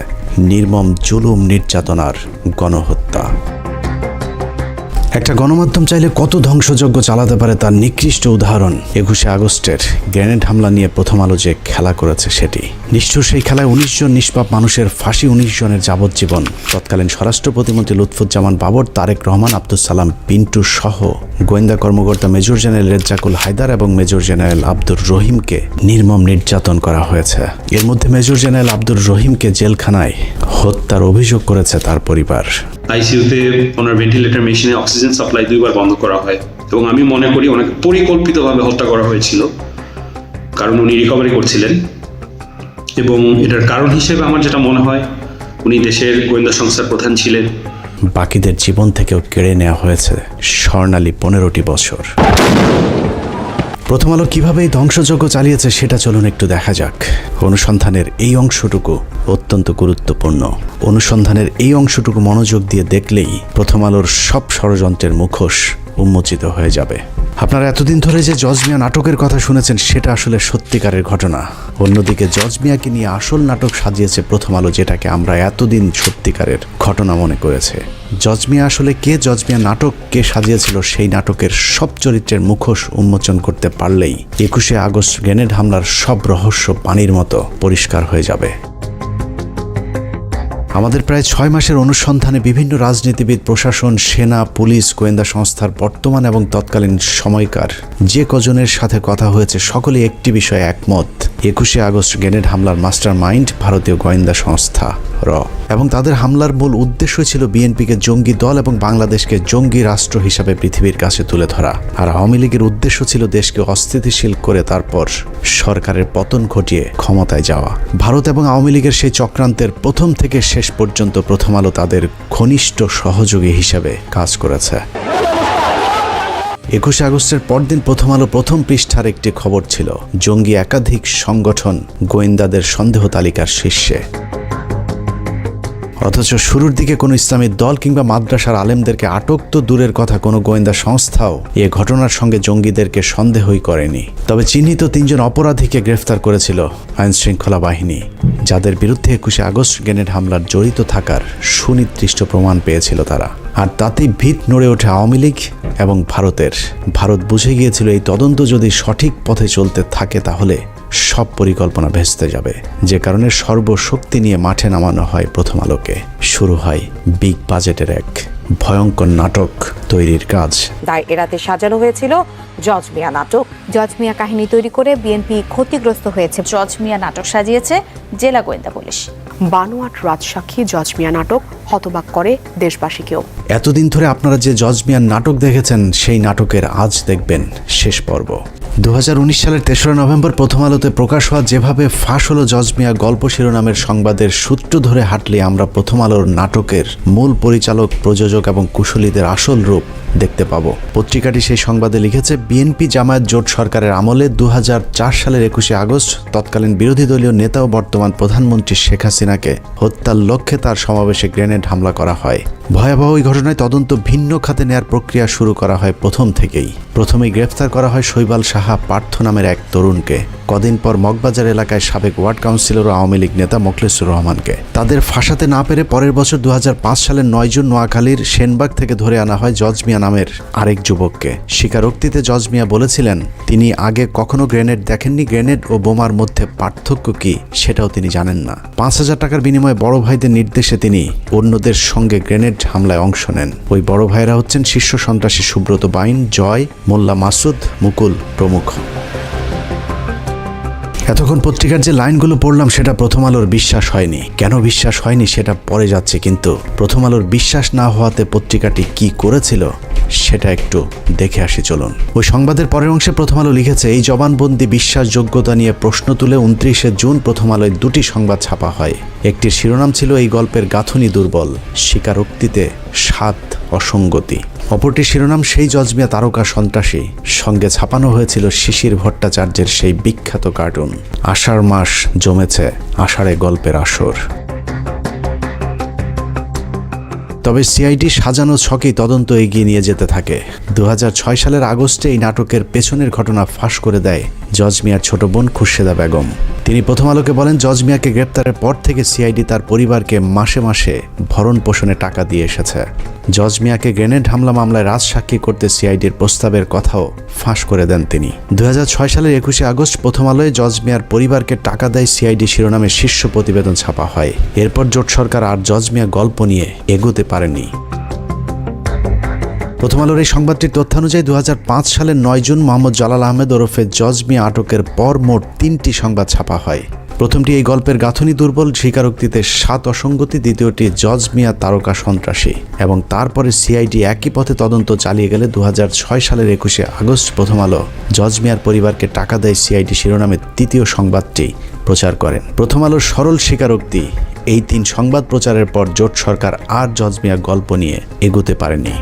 S1: নির্মম জুলুম, নির্যাতনার গণহত্যা। একটা গণমাধ্যম চাইলে কত ধ্বংসযজ্ঞ চালাতে পারে তার নিকৃষ্ট উদাহরণ 21শে আগস্টের গ্রেনেড হামলা নিয়ে প্রথম আলো যে খেলা করেছে সেটি। নিষ্ঠুর সেই খেলায় 19 জন নিষ্পাপ মানুষের ফাঁসি, 19 জনের যাবজ্জীবন। তৎকালীন স্বরাষ্ট্র প্রতিমন্ত্রী লুৎফুজ্জামান বাবর, তারেক রহমান, আব্দুল সালাম পিন্টু সহ গোয়েন্দা কর্মকর্তা মেজর জেনারেল রেজ্জাকুল হায়দার এবং মেজর জেনারেল আব্দুর রহিমকে নির্মম নির্যাতন করা হয়েছে। এর মধ্যে মেজর জেনারেল আব্দুর রহিমকে জেলখানায় হত্যার অভিযোগ করেছে তার পরিবার।
S15: আইসিইউতে ওনার ভেন্টিলেটর মেশিনে অক্সিজেন সাপ্লাই 2 বার বন্ধ করা হয় এবং আমি মনে করি ওনাকে পরিকল্পিতভাবে হত্যা করা হয়েছিল, কারণ উনি রিকভারি করছিলেন। এবং এটার কারণ হিসেবে আমার যেটা মনে হয়, উনি দেশের গোয়েন্দা সংস্থার প্রধান ছিলেন।
S1: বাকিদের জীবন থেকেও কেড়ে নেওয়া হয়েছে স্বর্ণালী 15টি বছর। প্রথম আলো কিভাবে এই ধ্বংসযজ্ঞ চালিয়েছে সেটা চলুন একটু দেখা যাক। অনুসন্ধানের এই অংশটুকু অত্যন্ত গুরুত্বপূর্ণ। অনুসন্ধানের এই অংশটুকু মনোযোগ দিয়ে দেখলেই প্রথম আলোর সব ষড়যন্ত্রের মুখোশ উন্মোচিত হয়ে যাবে। আপনারা এতদিন ধরে যে জজ মিয়া নাটকের কথা শুনেছেন সেটা আসলে সত্যিকারের ঘটনা। অন্যদিকে জজ মিয়াকে নিয়ে আসল নাটক সাজিয়েছে প্রথম আলো, যেটাকে আমরা এতদিন সত্যিকারের ঘটনা মনে করেছে। জজ মিয়া আসলে কে, জজ মিয়া নাটক কে সাজিয়েছিল, সেই নাটকের সব চরিত্রের মুখোশ উন্মোচন করতে পারলেই 21শে আগস্ট গ্রেনেড হামলার সব রহস্য পানির মতো পরিষ্কার হয়ে যাবে। আমাদের প্রায় 6 মাসের অনুসন্ধানে বিভিন্ন রাজনীতিবিদ, প্রশাসন, সেনা, পুলিশ, গোয়েন্দা সংস্থার বর্তমান এবং তৎকালীন সময়কার যে কজনের সাথে কথা হয়েছে সকলেই একটি বিষয়ে একমত, 21শে আগস্ট গ্রেনেড হামলার মাস্টার মাইন্ড ভারতীয় গোয়েন্দা সংস্থা র, এবং তাদের হামলার মূল উদ্দেশ্য ছিল বিএনপিকে জঙ্গি দল এবং বাংলাদেশকে জঙ্গি রাষ্ট্র হিসাবে পৃথিবীর কাছে তুলে ধরা। আর আওয়ামী লীগের উদ্দেশ্য ছিল দেশকে অস্থিতিশীল করে তারপর সরকারের পতন ঘটিয়ে ক্ষমতায় যাওয়া। ভারত এবং আওয়ামী লীগের সেই চক্রান্তের প্রথম থেকে শেষ পর্যন্ত প্রথম আলো তাদের ঘনিষ্ঠ সহযোগী হিসেবে কাজ করেছে। 21শে আগস্টের পরদিন প্রথম আলো প্রথম পৃষ্ঠার একটি খবর ছিল জঙ্গি একাধিক সংগঠন গোয়েন্দাদের সন্দেহ তালিকার শীর্ষে। অথচ শুরুর দিকে কোনো ইসলামী দল কিংবা মাদ্রাসার আলেমদেরকে আটক তো দূরের কথা, কোনো গোয়েন্দা সংস্থাও এ ঘটনার সঙ্গে জঙ্গিদেরকে সন্দেহই করেনি। তবে চিহ্নিত 3 জন অপরাধীকে গ্রেফতার করেছিল আইনশৃঙ্খলা বাহিনী, যাদের বিরুদ্ধে 21শে আগস্ট গ্রেনেড হামলার জড়িত থাকার সুনির্দিষ্ট প্রমাণ পেয়েছিল তারা। আর তাতেই ভিত নড়ে ওঠে আওয়ামী লীগ এবং ভারতের। ভারত বুঝে গিয়েছিল এই তদন্ত যদি সঠিক পথে চলতে থাকে তাহলে সব পরিকল্পনা ভেস্তে যাবে, যে কারণে সর্বশক্তি নিয়ে মাঠে নামানো হয় প্রথম আলোকে। শুরু হয় বিগ বাজেটের এক ভয়ঙ্কর নাটক তৈরির কাজ।
S16: দায় এড়াতে সাজানো হয়েছিল জজ মিয়া নাটক।
S17: জজ মিয়া কাহিনী তৈরি করে বিএনপি ক্ষতিগ্রস্ত হয়েছে। জজ মিয়া নাটক সাজিয়েছে জেলা গোয়েন্দা পুলিশ।
S16: বানোয়াট রাজসাক্ষী জজ মিয়া নাটক হতবাক করে দেশবাসীকেও।
S1: এতদিন ধরে আপনারা যে জজ মিয়ার নাটক দেখেছেন সেই নাটকের আজ দেখবেন শেষ পর্ব। 2019 সালের 3রা নভেম্বর প্রথম আলোতে প্রকাশ হওয়া যেভাবে ফাঁস হলো জজ মিয়া গল্প শিরোনামের সংবাদের সূত্র ধরে হাঁটলে আমরা প্রথম আলোর নাটকের মূল পরিচালক, প্রযোজক এবং কুশলীদের আসল রূপ দেখতে পাবো। পত্রিকাটি সেই সংবাদে লিখেছে, বিএনপি জামায়াত জোট সরকারের আমলে 2004 সালের 21শে আগস্ট তৎকালীন বিরোধী দলীয় নেতা ও বর্তমান প্রধানমন্ত্রী শেখ হাসিনাকে হত্যার লক্ষ্যে তার সমাবেশে গ্রেনেড হামলা করা হয়। ভয়াবহ ওই ঘটনায় তদন্ত ভিন্ন খাতে নেয়ার প্রক্রিয়া শুরু করা হয় প্রথম থেকেই। প্রথমেই গ্রেফতার করা হয় শৈবাল সাহা পার্থ নামের এক তরুণকে। কদিন পর মগবাজার এলাকায় সাবেক ওয়ার্ড কাউন্সিলর ও আওয়ামী লীগ নেতা মোখলেসুর রহমানকে। তাদের ফাঁসাতে না পেরে পরের বছর 2005 সালের 9 জুন নোয়াখালীর সেনবাগ থেকে ধরে আনা হয় জজ মিয়া নামের আরেক যুবককে। স্বীকারোক্তিতে জজ মিয়া বলেছিলেন তিনি আগে কখনো গ্রেনেড দেখেননি, গ্রেনেড ও বোমার মধ্যে পার্থক্য কি সেটাও তিনি জানেন না। 5,000 টাকার বিনিময়ে বড় ভাইদের নির্দেশে তিনি অন্যদের সঙ্গে গ্রেনেড গ্রেনেড হামলায় অংশ নেন। ওই বড় ভাইরা হচ্ছেন শীর্ষ সন্ত্রাসী সুব্রত বাইন, জয়, মোল্লা মাসুদ, মুকুল প্রমুখ। এতক্ষণ পত্রিকার যে লাইনগুলো পড়লাম সেটা প্রথম আলোর বিশ্বাস হয়নি। কেন বিশ্বাস হয়নি সেটা পরে যাচ্ছে, কিন্তু প্রথম আলোর বিশ্বাস না হওয়াতে পত্রিকাটি কি করেছিল সেটা একটু দেখে আসি চলুন। ওই সংবাদের পরের অংশে প্রথম আলো লিখেছে, এই জবানবন্দি বিশ্বাসযোগ্যতা নিয়ে প্রশ্ন তুলে 29শে জুন প্রথম আলোয় দুটি সংবাদ ছাপা হয়। একটির শিরোনাম ছিল এই গল্পের গাঁথুনি দুর্বল, স্বীকারোক্তিতে স্বাদ অসঙ্গতি। অপরটি শিরোনাম সেই জজমিয়া তারকা সন্ত্রাসী। সঙ্গে ছাপানো হয়েছিল শিশির ভট্টাচার্যের সেই বিখ্যাত কার্টুন। আষাঢ় মাস জমেছে, আষাঢ়ে গল্পের আসর। তবে সিআইডি সাজানো ছকেই তদন্ত এগিয়ে নিয়ে যেতে থাকে। 2006 সালের আগস্টে এই নাটকের পেছনের ঘটনা ফাঁস করে দেয় জজ মিয়ার ছোট বোন খুরশেদা বেগম। তিনি প্রথম আলোকে বলেন, জজ মিয়াকে গ্রেপ্তারের পর থেকে সিআইডি তার পরিবারকে মাসে মাসে ভরণ পোষণে টাকা দিয়ে এসেছে। জজ মিয়াকে গ্রেনেড হামলা মামলায় রাজসাক্ষী করতে সিআইডির প্রস্তাবের কথাও ফাঁস করে দেন তিনি। 2006 সালের 21শে আগস্ট প্রথম আলোয় জজ মিয়ার পরিবারকে টাকা দেয় সিআইডি শিরোনামে শীর্ষ প্রতিবেদন ছাপা হয়। এরপর জোট সরকার আর জজ মিয়া গল্প নিয়ে এগোতে পারেনি। প্রথম আলোর এই সংবাদটির তথ্যানুযায়ী 2005 সালের 9 জুন মোহাম্মদ জালাল আহমেদ ওরফে জজ মিয়া আটকের পর মোট 3টি সংবাদ ছাপা হয়। প্রথমটি এই গল্পের গাঁথুনি দুর্বল, স্বীকারোক্তিতে 7 অসঙ্গতি। দ্বিতীয়টি জজ মিয়া তারকা সন্ত্রাসী। এবং তারপরে সিআইডি একই পথে তদন্ত চালিয়ে গেলে 2006 সালের 21শে আগস্ট প্রথম আলো জজ মিয়ার পরিবারকে টাকা দেয় সিআইডি শিরোনামে তৃতীয় সংবাদটি প্রচার করেন। প্রথম আলোর সরল স্বীকারোক্তি, এই 3 সংবাদ প্রচারের পর জোট সরকার আর জজ মিয়া গল্প নিয়ে এগোতে পারেনি।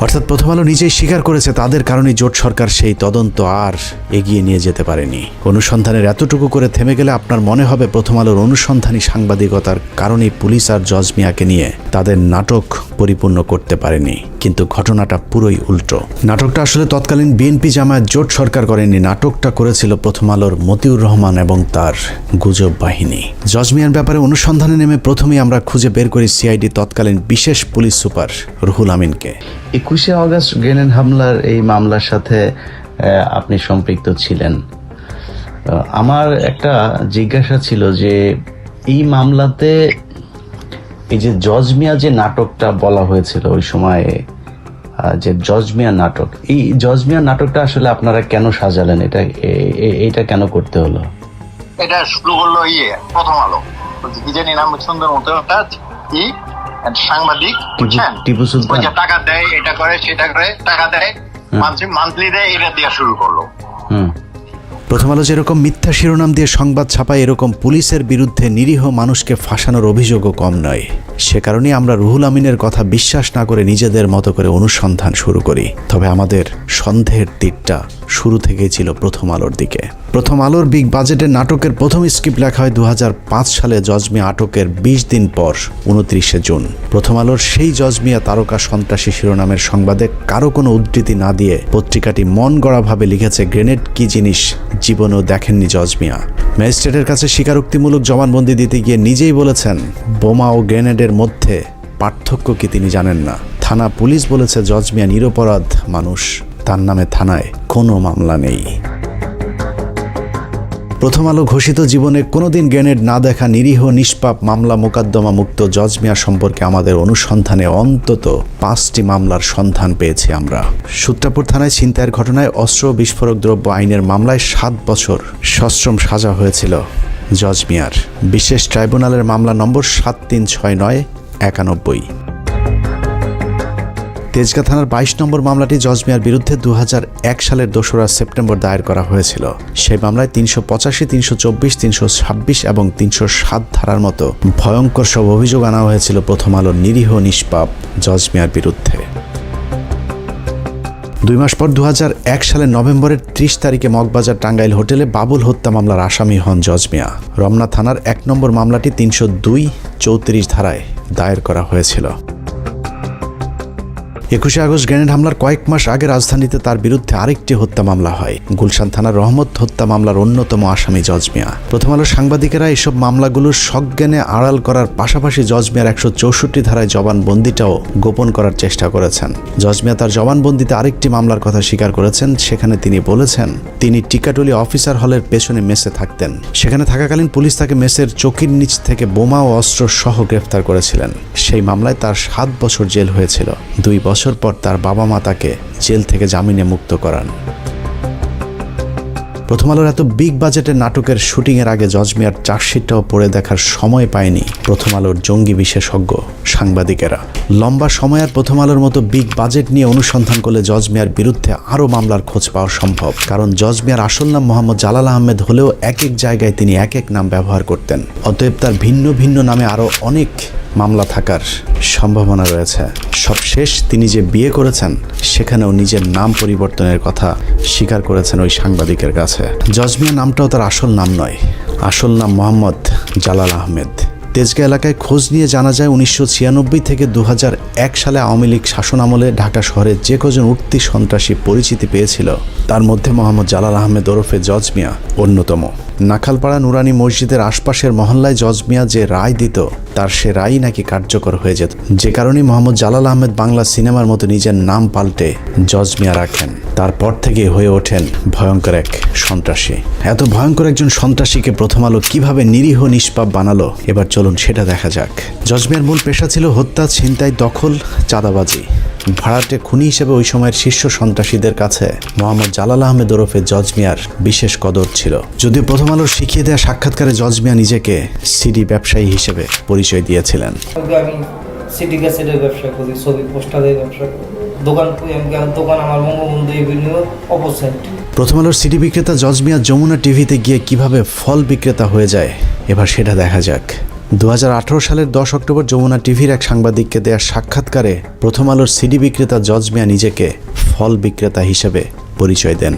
S1: অর্থাৎ প্রথম আলো নিজেই স্বীকার করেছে তাদের কারণে জোট সরকার সেই তদন্ত আর এগিয়ে নিয়ে যেতে পারেনি। অনুসন্ধানের এতটুকু করে থেমে গেলে আপনার মনে হবে প্রথম আলোর অনুসন্ধানী সাংবাদিকতার কারণেই পুলিশ আর জজ মিয়াকে নিয়ে তাদের নাটক পরিপূর্ণ করতে পারেনি। কিন্তু ঘটনাটা পুরোই উল্টো। নাটকটা আসলে তৎকালীন বিএনপি জামায়াত জোট সরকার করেনি, নাটকটা করেছিল প্রথম আলোর মতিউর রহমান এবং তার গুজব বাহিনী। জজ মিয়ার ব্যাপারে অনুসন্ধানে নেমে প্রথমেই আমরা খুঁজে বের করি সিআইডি তৎকালীন বিশেষ পুলিশ সুপার রুহুল আমিনকে। 21শে আগস্ট গ্রেনেড হামলার এই মামলার সাথে আপনি সম্পৃক্ত ছিলেন। আমার একটা জিজ্ঞাসা ছিল যে এই মামলাতে এই যে জজ মিয়া যে নাটকটা বলা হয়েছিল ওই সময়ে, যে জজ মিয়া নাটক, এই জজ মিয়া নাটকটা আসলে আপনারা কেন সাজালেন? এটা কেন করতে হলো?
S14: এটা শুরু করলো প্রথম আলো, কি জানি নাম সুন্দর মতো একটা সাংবাদিক, বুঝছেন,
S1: টিপু সুলতান,
S14: ওই যে টাকা দেয়, এটা করে সেটা করে, টাকা দেয়, মান্থলি দেয়, এটা দিয়ে শুরু করলো।
S1: প্রথম আলো যেরকম মিথ্যা শিরোনাম দিয়ে সংবাদ ছাপায়, এরকম পুলিশের বিরুদ্ধে নিরীহ মানুষকে ফাঁসানোর অভিযোগও কম নয়। সে কারণেই আমরা রুহুল আমিনের কথা বিশ্বাস না করে নিজেদের মতো করে অনুসন্ধান শুরু করি। তবে আমাদের সন্দেহের তীরটা শুরু থেকেই ছিল প্রথম আলোর দিকে। প্রথম আলোর বিগ বাজেটের নাটকের প্রথম স্ক্রিপ্ট লেখা হয় 2005 সালে জজ মিয়া আটকের 20 দিন পর 29শে জুন। প্রথম আলোর সেই জজ মিয়া তারকা সন্ত্রাসী শিরোনামের সংবাদে কারো কোনো উদ্ধৃতি না দিয়ে পত্রিকাটি মন গড়াভাবে লিখেছে, গ্রেনেড কি জিনিস জীবনেও দেখেননি জজ মিয়া। ম্যাজিস্ট্রেটের কাছে স্বীকারোক্তিমূলক জবানবন্দি দিতে গিয়ে নিজেই বলেছেন, বোমা ও গ্রেনেডের মধ্যে পার্থক্য কি তিনি জানেন না। থানা পুলিশ বলেছে জজ মিয়া নিরপরাধ মানুষ, তার নামে থানায় কোনো মামলা নেই। প্রথম আলো ঘোষিত জীবনে কোনোদিন গ্রেনেড না দেখা নিরীহ নিষ্পাপ মামলা মোকদ্দমা মুক্ত জজ মিয়া সম্পর্কে আমাদের অনুসন্ধানে অন্তত 5টি মামলার সন্ধান পেয়েছি আমরা। সূত্রাপুর থানায় ছিনতাইয়ের ঘটনায় অস্ত্র বিস্ফোরক দ্রব্য আইনের মামলায় 7 বছর সশ্রম সাজা হয়েছিল জজ মিয়ার। বিশেষ ট্রাইব্যুনালের মামলা নম্বর 736991। তেজগাঁ থানার 22 নম্বর মামলাটি জজ মিয়ার বিরুদ্ধে 2001 সালের 2রা সেপ্টেম্বর দায়ের করা হয়েছিল। সেই মামলায় 385, 324, 326 এবং 307 ধারার মতো ভয়ঙ্কর সব অভিযোগ আনা হয়েছিল প্রথম আলোর নিরীহ নিষ্পাপ জজ মিয়ার বিরুদ্ধে। 2 মাস পর 2001 সালের নভেম্বরের 30 তারিখে মগবাজার টাঙ্গাইল হোটেলে বাবুল হত্যা মামলার আসামি হন জজ মিয়া। রমনা থানার 1 নম্বর মামলাটি 302, 34 ধারায় দায়ের করা হয়েছিল। 21 আগস্ট গ্রেনেড হামলার কয়েক মাস আগে রাজধানীতে তার বিরুদ্ধে আরেকটি হত্যা মামলা হয়। গুলশান থানার রহমত হত্যা মামলার অন্যতম আসামি জজ মিয়া। প্রথম আলোর সাংবাদিকেরা এসব মামলাগুলোর সজ্ঞানে আড়াল করার পাশাপাশি জজ মিয়ার 164 ধারায় জবানবন্দিটাও গোপন করার চেষ্টা করেছেন। জজ মিয়া তার জবানবন্দিতে আরেকটি মামলার কথা স্বীকার করেছেন। সেখানে তিনি বলেছেন তিনি টিকাটুলি অফিসার হলের পেছনে মেসে থাকতেন। সেখানে থাকাকালীন পুলিশ তাকে মেসের চৌকির নিচ থেকে বোমা ও অস্ত্র সহ গ্রেফতার করেছিলেন। সেই মামলায় তার 7 বছর জেল হয়েছিল। 2 বছর পর তার বাবা মা তাকে জেল থেকে জামিনে মুক্ত করান। প্রথম আলোর এত বিগ বাজেটের নাটকের শুটিংয়ের আগে জজ মিয়ার চার্জশিটটাও পড়ে দেখার সময় পায়নি প্রথম আলোর জঙ্গি বিশেষজ্ঞ সাংবাদিকেরা। লম্বা সময় আর প্রথম আলোর মতো বিগ বাজেট নিয়ে অনুসন্ধান করলে জজ মিয়ার বিরুদ্ধে আরও মামলার খোঁজ পাওয়া সম্ভব। কারণ জজ মিয়ার আসল নাম মোহাম্মদ জালাল আহমেদ হলেও এক এক জায়গায় তিনি এক এক নাম ব্যবহার করতেন। অতএব তার ভিন্ন ভিন্ন নামে আরও অনেক মামলা থাকার সম্ভাবনা রয়েছে। সবশেষ তিনি যে বিয়ে করেছেন সেখানেও নিজের নাম পরিবর্তনের কথা স্বীকার করেছেন ওই সাংবাদিকের কাছে। জজ মিয়া নামটাও তার আসল নাম নয়, আসল নাম মোহাম্মদ জালাল আহমেদ। তেজগাঁ এলাকায় খোঁজ নিয়ে জানা যায় 1996 থেকে 2001 সালে আওয়ামী লীগ শাসন আমলে ঢাকা শহরে যে কজন উঠতি সন্ত্রাসী পরিচিতি পেয়েছিল তার মধ্যে মোহাম্মদ জালাল আহমেদ ওরফে জজ মিয়া অন্যতম। নাখালপাড়া নুরানি মসজিদের আশপাশের মহল্লায় জজ মিয়া যে রায় দিত তার সে রায় নাকি কার্যকর হয়ে যেত, যে কারণে মোহাম্মদ জালাল আহমেদ বাংলা সিনেমার মতো নিজের নাম পাল্টে জজ মিয়া রাখেন। তারপর থেকে হয়ে ওঠেন ভয়ঙ্কর এক সন্ত্রাসী। এত ভয়ঙ্কর একজন সন্ত্রাসীকে প্রথম আলো কিভাবে নিরীহ নিষ্পাপ বানালো এবার চলুন সেটা দেখা যাক। জজ মিয়ার মূল পেশা ছিল হত্যা, ছিনতাই, দখল, চাঁদাবাজি। ভাড়াটে খুনি হিসেবে ওই সময়ের শীর্ষ সন্ত্রাসীদের কাছে মোহাম্মদ জালাল আহমেদ ওরফে জজ মিয়ার বিশেষ কদর ছিল। যদিও প্রথম আলোর শিখিয়ে দেওয়া সাক্ষাৎকারে জজ মিয়া নিজেকে সিডি ব্যবসায়ী হিসেবে পরিচয় দিয়েছিলেন।
S3: আমি সিডি ক্যাসেটের ব্যবসা করি, ছবি পোস্টারের ব্যবসা করি, দোকান আমার বঙ্গবন্ধু এভিনিউ অপোজিট।
S1: প্রথম আলোর সিডি বিক্রেতা জজ মিয়া যমুনা টিভিতে গিয়ে কিভাবে ফল বিক্রেতা হয়ে যায় এবার সেটা দেখা যাক। 2018 সালের 10 অক্টোবর যমুনা টিভির এক সাংবাদিককে দেয়া সাক্ষাৎকারে প্রথম আলোর সিডি বিক্রেতা জজ মিয়া নিজেকে ফল বিক্রেতা হিসেবে পরিচয় দেন।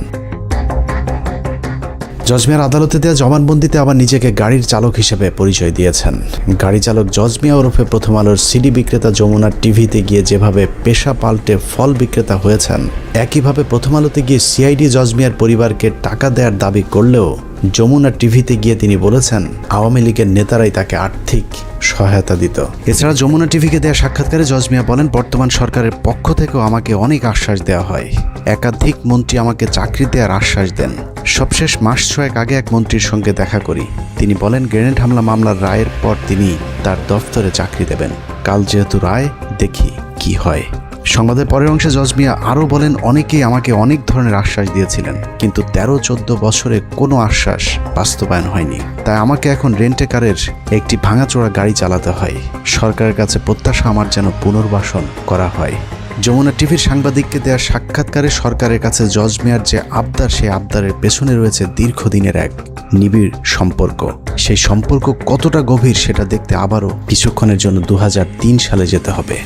S1: জজ মিয়ার আদালতে দেওয়া জবানবন্দিতে আবার নিজেকে গাড়ির চালক হিসেবে পরিচয় দিয়েছেন। গাড়ি চালক জজ মিয়া ওরফে প্রথম আলোর সিডি বিক্রেতা যমুনা টিভিতে গিয়ে যেভাবে পেশা পাল্টে ফল বিক্রেতা হয়েছেন, একইভাবে প্রথম আলোতে গিয়ে সিআইডি জজ মিয়ার পরিবারকে টাকা দেওয়ার দাবি করলেও যমুনা টিভিতে গিয়ে তিনি বলেছেন আওয়ামী লীগের নেতারাই তাকে আর্থিক সহায়তা দিত। এছাড়া যমুনা টিভিকে দেওয়া সাক্ষাৎকারে জজ মিয়া বলেন, বর্তমান সরকারের পক্ষ থেকেও আমাকে অনেক আশ্বাস দেওয়া হয়। একাধিক মন্ত্রী আমাকে চাকরি দেওয়ার আশ্বাস দেন। সবশেষ মাস 6 আগে এক মন্ত্রীর সঙ্গে দেখা করি। তিনি বলেন গ্রেনেড হামলা মামলার রায়ের পর তিনি তার দফতরে চাকরি দেবেন। কাল যেহেতু রায়, দেখি কি হয়। সংবাদের পরের অংশে জজ মিয়া আরও বলেন, অনেকেই আমাকে অনেক ধরনের আশ্বাস দিয়েছিলেন, কিন্তু 13-14 বছরে কোনো আশ্বাস বাস্তবায়ন হয়নি। তাই আমাকে এখন রেন্টে কারের একটি ভাঙাচোরা গাড়ি চালাতে হয়। সরকারের কাছে প্রত্যাশা আমার যেন পুনর্বাসন করা হয়। যমুনা টিভির সাংবাদিককে দেওয়া সাক্ষাৎকারে সরকারের কাছে জজ মিয়ার যে আবদার, সেই আবদারের পেছনে রয়েছে দীর্ঘদিনের এক নিবিড় সম্পর্ক। সেই সম্পর্ক কতটা গভীর সেটা দেখতে আবারও কিছুক্ষণের জন্য 2003 সালে যেতে হবে।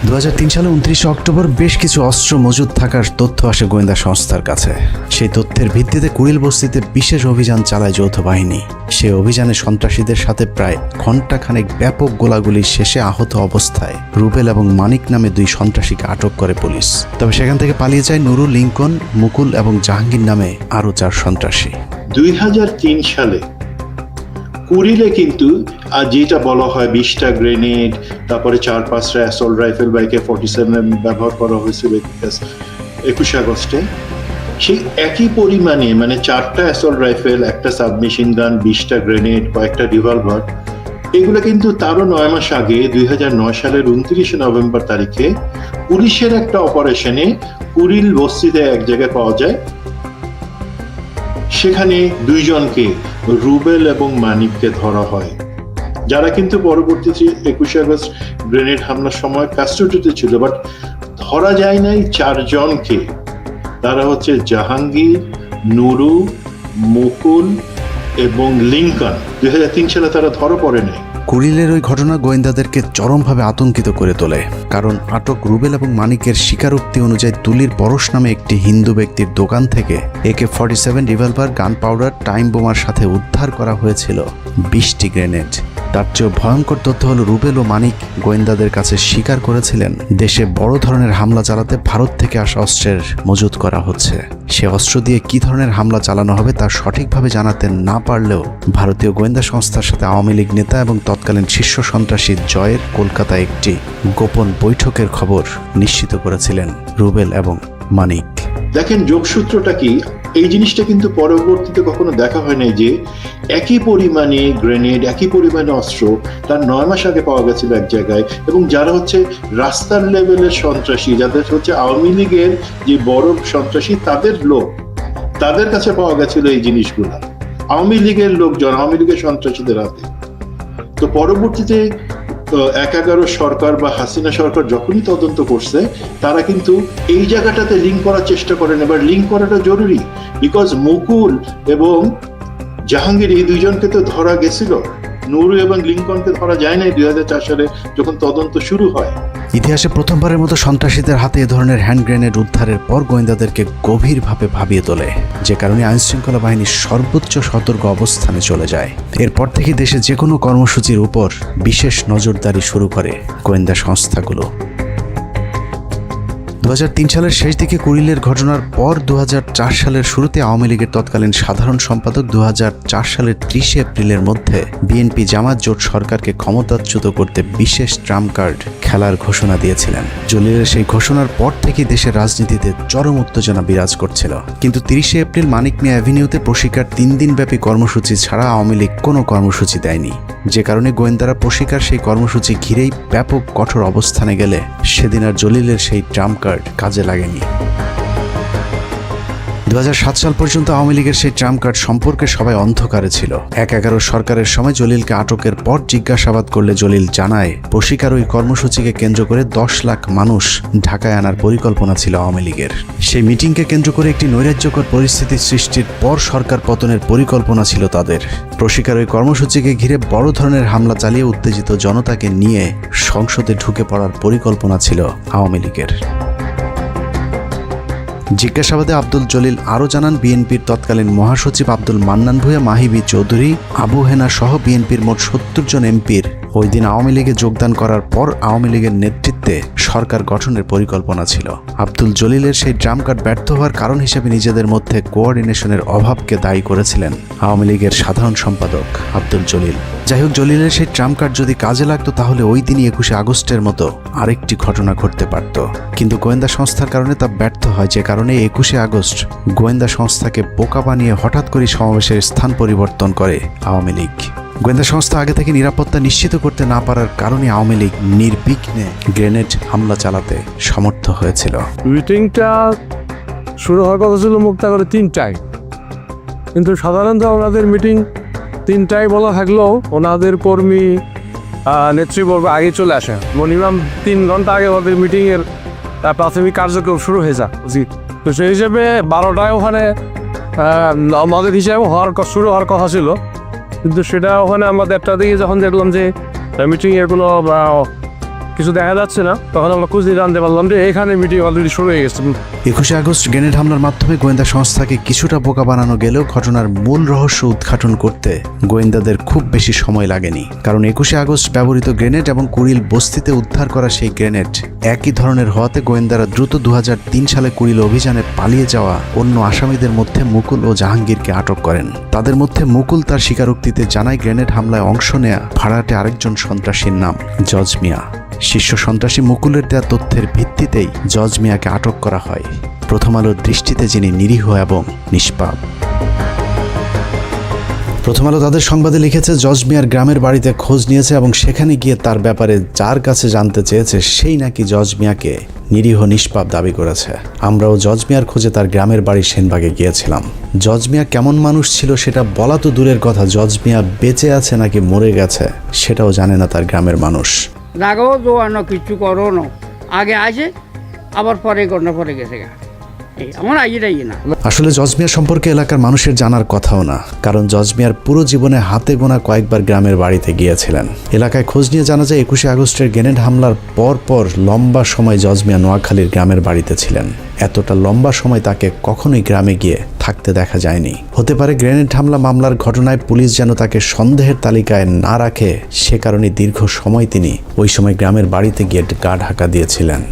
S1: 2003 সালে 29 অক্টোবর বেশ কিছু অস্ত্র মজুদ থাকার তথ্য আসে গোয়েন্দা সংস্থার কাছে। সেই তথ্যের ভিত্তিতে কুড়িল বস্তিতে বিশেষ অভিযান চালায় যৌথ বাহিনী। সেই অভিযানে সন্ত্রাসীদের সাথে প্রায় ঘণ্টাখানেক ব্যাপক গোলাগুলির শেষে আহত অবস্থায় রুবেল এবং মানিক নামে 2 সন্ত্রাসীকে আটক করে পুলিশ। তবে সেখান থেকে পালিয়ে যায় নুরুল, লিঙ্কন, মুকুল এবং জাহাঙ্গীর নামে আরও 4 সন্ত্রাসী।
S18: 2003 সালে কুড়িলে কিন্তু যেটা বলা হয় 20টা গ্রেনেড, তারপরে 4-5টা অ্যাসল্ট রাইফেল বা AK-47 ব্যবহার করা হয়েছিল 21 আগস্টে, সেই একই পরিমাণে মানে 4টা অ্যাসল্ট রাইফেল, একটা সাবমেশিন গান, 20টা গ্রেনেড, কয়েকটা রিভলভার, এগুলো কিন্তু তারও 9 মাস আগে 2009 সালের 29 নভেম্বর তারিখে পুলিশের একটা অপারেশনে কুড়িল বস্তিতে এক জায়গায় পাওয়া যায়। সেখানে 2 জনকে, রুবেল এবং মানিককে ধরা হয়, যারা কিন্তু পরবর্তীতে 21 আগস্ট গ্রেনেড হামলার সময় কাস্টডিতে ছিল, বাট ধরা যায় নাই 4 জনকে। তারা হচ্ছে জাহাঙ্গীর, নুরু, মুকুল এবং লিঙ্কন। 2003 সালে তারা ধরা পড়ে নাই।
S1: কুড়িলের ওই ঘটনা গোয়েন্দাদেরকে চরমভাবে আতঙ্কিত করে তোলে। কারণ আটক রুবেল এবং মানিকের স্বীকারোক্তি অনুযায়ী তুলির পরশ নামে একটি হিন্দু ব্যক্তির দোকান থেকে AK-47 রিভলভার, গান পাউডার, টাইম বোমার সাথে উদ্ধার করা হয়েছিল 20টি গ্রেনেড। তার চেয়েও ভয়ঙ্কর তথ্য হলো রুবেল ও মানিক গোয়েন্দাদের কাছে স্বীকার করেছিলেন দেশে বড় ধরনের হামলা চালাতে ভারত থেকে আসা অস্ত্রের মজুত করা হচ্ছে। সে অস্ত্র দিয়ে কী ধরনের হামলা চালানো হবে তা সঠিকভাবে জানাতে না পারলেও ভারতীয় গোয়েন্দা সংস্থার সাথে আওয়ামী লীগ নেতা এবং তৎকালীন শীর্ষ সন্ত্রাসী জয়ের কলকাতায় একটি গোপন বৈঠকের খবর নিশ্চিত করেছিলেন রুবেল এবং মানিক।
S18: দেখেন যোগসূত্রটা কি, এই জিনিসটা কিন্তু পরবর্তীতে কখনো দেখা হয় নাই যে একই পরিমাণে গ্রেনেড, একই পরিমাণে অস্ত্র তার 9 মাস আগে পাওয়া গেছিল এক জায়গায়, এবং যারা হচ্ছে রাস্তার লেভেলের সন্ত্রাসী, যাদের হচ্ছে আওয়ামী লীগের যে বড় সন্ত্রাসী তাদের লোক, তাদের কাছে পাওয়া গেছিল এই জিনিসগুলো, আওয়ামী লীগের লোকজন, আওয়ামী লীগের সন্ত্রাসীদের হাতে। তো পরবর্তীতে 11 সরকার বা হাসিনা সরকার যখনই তদন্ত করছে, তারা কিন্তু এই জায়গাটাতে লিঙ্ক করার চেষ্টা করেন। এবার লিঙ্ক করাটা জরুরি, বিকজ মুকুল এবং জাহাঙ্গীর এই দুইজনকে তো ধরা গেছিল, নুরু এবং লিঙ্কনকে ধরা যায় নাই 2004 সালে যখন তদন্ত শুরু হয়।
S1: ইতিহাসে প্রথমবারের মতো সন্ত্রাসীদের হাতে এ ধরনের হ্যান্ড গ্রেনেড উদ্ধারের পর গোয়েন্দাদেরকে গভীরভাবে ভাবিয়ে তোলে, যে কারণে আইনশৃঙ্খলা বাহিনী সর্বোচ্চ সতর্ক অবস্থানে চলে যায়। এরপর থেকে দেশে যে কোনো কর্মসূচির উপর বিশেষ নজরদারি শুরু করে গোয়েন্দা সংস্থাগুলো। 2003 সালের শেষ দিকে কুড়িলের ঘটনার পর 2004 সালের শুরুতে আওয়ামী লীগের তৎকালীন সাধারণ সম্পাদক 2004 সালের 30 এপ্রিলের মধ্যে বিএনপি জামাত জোট সরকারকে ক্ষমতাচ্যুত করতে বিশেষ ট্রাম্প কার্ড খেলার ঘোষণা দিয়েছিলেন। জলিলের সেই ঘোষণার পর থেকেই দেশের রাজনীতিতে চরম উত্তেজনা বিরাজ করছিল। কিন্তু 30 এপ্রিল মানিক মিয়া অ্যাভিনিউতে প্রশিকার 3 দিনব্যাপী কর্মসূচি ছাড়া আওয়ামী লীগ কোনো কর্মসূচি দেয়নি, যে কারণে গোয়েন্দারা প্রশিকার সেই কর্মসূচি ঘিরেই ব্যাপক কঠোর অবস্থানে গেলে সেদিন আর জলিলের সেই ট্রাম্প কার্ড কাজে লাগেনি। 2007 সাল পর্যন্ত আওয়ামী লীগের সেই ট্রাম্প কার্ড সম্পর্কে সবাই অন্ধকারে ছিল। 11 সরকারের সময় জলিলকে আটকের পর জিজ্ঞাসাবাদ করলে জলিল জানায়, প্রশিকার ওই কর্মসূচিকে কেন্দ্র করে 10 লাখ মানুষ ঢাকায় আনার পরিকল্পনা ছিল আওয়ামী লীগের। সেই মিটিংকে কেন্দ্র করে একটি নৈরাজ্যকর পরিস্থিতি সৃষ্টির পর সরকার পতনের পরিকল্পনা ছিল তাদের। প্রশিকার ওই কর্মসূচিকে ঘিরে বড় ধরনের হামলা চালিয়ে উত্তেজিত জনতাকে নিয়ে সংসদে ঢুকে পড়ার পরিকল্পনা ছিল আওয়ামী লীগের। জিজ্ঞাসাবাদে আব্দুল জলিল আরও জানান, বিএনপির তৎকালীন মহাসচিব আব্দুল মান্নান ভূঁইয়া, মাহিবি চৌধুরী, আবু হেনা সহ বিএনপির মোট 70 জন এমপির ওই দিন আওয়ামী লীগে যোগদান করার পর আওয়ামী লীগের নেতৃত্বে সরকার গঠনের পরিকল্পনা ছিল। আব্দুল জলিলের সেই ট্রাম্প কার্ড ব্যর্থ হওয়ার কারণ হিসেবে নিজেদের মধ্যে কোঅর্ডিনেশনের অভাবকে দায়ী করেছিলেন আওয়ামী লীগের সাধারণ সম্পাদক আব্দুল জলিল। যাই হোক, জলিলের সেই ট্রাম্প কার্ড যদি কাজে লাগতো তাহলে ওই দিনই 21 আগস্টের মতো আরেকটি ঘটনা ঘটতে পারত, কিন্তু গোয়েন্দা সংস্থার কারণে তা ব্যর্থ হয়, যে কারণে 21 আগস্ট গোয়েন্দা সংস্থাকে বোকা বানিয়ে হঠাৎ করে সমাবেশের স্থান পরিবর্তন করে আওয়ামী লীগ। গোয়েন্দা সংস্থা আগে থেকে নিরাপত্তা নিশ্চিত করতে না পারার কারণে আওয়ামী লীগ নির্বিঘ্নে গ্রেনেড হামলা চালাতে সমর্থ হয়েছিল।
S7: মিটিংটা শুরু হওয়ার কথা ছিল মুক্তাগড়ে 3টায়, কিন্তু সাধারণত ওনাদের মিটিং 3টায় বলা থাকলেও ওনাদের কর্মী নেতৃবর্গ আগে চলে আসে। মিনিমাম 3 ঘন্টা আগে ওদের মিটিংয়ের প্রাথমিক কার্যক্রম শুরু হয়ে যায় উচিত। তো সেই হিসেবে 12টায় ওখানে আমাদের হিসাবে শুরু হওয়ার কথা ছিল, কিন্তু সেটা ওখানে আমরা 1টা দিকে যখন দেখলাম যে মিটিংয়ের কোনো কিছু দেখা যাচ্ছে না, তখন আমরা খুঁজে জানতে পারলাম যে এখানে মিটিং অলরেডি শুরু হয়ে গেছে।
S1: 21 আগস্ট গ্রেনেড হামলার মাধ্যমে গোয়েন্দা সংস্থাকে কিছুটা বোকা বানানো গেলেও ঘটনার মূল রহস্য উদ্ঘাটন করতে গোয়েন্দাদের খুব বেশি সময় লাগেনি, কারণ 21 আগস্ট ব্যবহৃত গ্রেনেড এবং কুড়িল বস্তিতে উদ্ধার করা সেই গ্রেনেড একই ধরনের হওয়াতে গোয়েন্দারা দ্রুত 2003 সালে কুড়িল অভিযানে পালিয়ে যাওয়া অন্য আসামিদের মধ্যে মুকুল ও জাহাঙ্গীরকে আটক করেন। তাদের মধ্যে মুকুল তার স্বীকারোক্তিতে জানায় গ্রেনেড হামলায় অংশ নেয়া ভাড়াটে আরেকজন সন্ত্রাসীর নাম জজ মিয়া। শীর্ষ সন্ত্রাসী মুকুলের দেয়া তথ্যের ভিত্তিতেই জজ মিয়াকে আটক করা হয়, প্রথম আলোর দৃষ্টিতে যিনি নিরীহ এবং নিষ্পাপ। প্রথম আলো তাদের সংবাদে লিখেছে, জজ মিয়ার গ্রামের বাড়িতে খোঁজ নিয়েছে এবং সেখানে গিয়ে তার ব্যাপারে যার কাছে জানতে চেয়েছে সেই নাকি জজ মিয়াকে নিরীহ নিষ্পাপ দাবি করেছে। আমরাও জজ মিয়ার খোঁজে তার গ্রামের বাড়ি সেনবাগে গিয়েছিলাম। জজ মিয়া কেমন মানুষ ছিল সেটা বলা তো দূরের কথা, জজ মিয়া বেঁচে আছে নাকি মরে গেছে সেটাও জানে না তার গ্রামের মানুষ।
S19: লাগাও দোয়ানো কিছু করো না, আগে আসে আবার পরে গন্ডা পরে গেছে গা, আমার আইয়েরাই না।
S1: আসলে জজ মিয়া সম্পর্কে এলাকার মানুষের জানার কথাও না, কারণ জজ মিয়ার পুরো জীবনে হাতে গোনা কয়েকবার গ্রামের বাড়িতে গিয়েছিলেন। এলাকায় খোঁজ নিয়ে জানা যায় 21শে আগস্টের গ্রেনেড হামলার পর লম্বা সময় জজ মিয়া নোয়াখালীর গ্রামের বাড়িতে ছিলেন। এতটা লম্বা সময় তাকে কখনোই গ্রামে গিয়ে থাকতে দেখা যায়নি। হতে পারে গ্রেনেড হামলা মামলার ঘটনায় পুলিশ যেন তাকে সন্দেহের তালিকায় না রাখে, সে কারণে দীর্ঘ সময় তিনি ওই সময় গ্রামের বাড়িতে গিয়ে গা ঢাকা দিয়েছিলেন।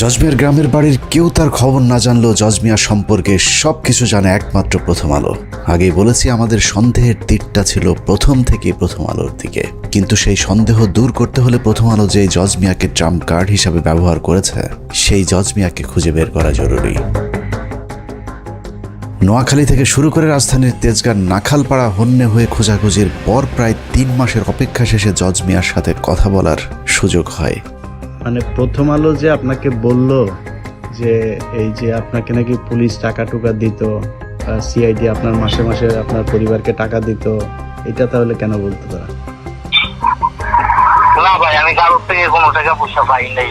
S1: জজ মিয়ার গ্রামের বাড়ির কেউ তার খবর না জানলেও জজ মিয়া সম্পর্কে সবকিছু জানে একমাত্র প্রথম আলো। আগেই বলেছি আমাদের সন্দেহের তীরটা ছিল প্রথম থেকেই প্রথম আলোর দিকে, কিন্তু সেই সন্দেহ দূর করতে হলে প্রথম আলো যে জজ মিয়াকে ট্রাম্প কার্ড হিসাবে ব্যবহার করেছে সেই জজ মিয়াকে খুঁজে বের করা জরুরি। নোয়াখালী থেকে শুরু করে রাজধানীর তেজগাঁর নাখালপাড়া হন্যে হয়ে খোঁজাখুঁজির পর প্রায় 3 মাসের অপেক্ষা শেষে জজ মিয়ার সাথে কথা বলার সুযোগ হয়।
S20: মানে প্রথম আলো যে আপনাকে বলল যে এই যে আপনাকে নাকি পুলিশ টাকা টুকা দিত, সিআইডি আপনার মাসে মাসে আপনার পরিবারকে টাকা দিত, এটা তাহলে কেন বলতো তারা?
S14: না ভাই, আমি কারোর থেকে কোনো টাকা পয়সা পাই নাই।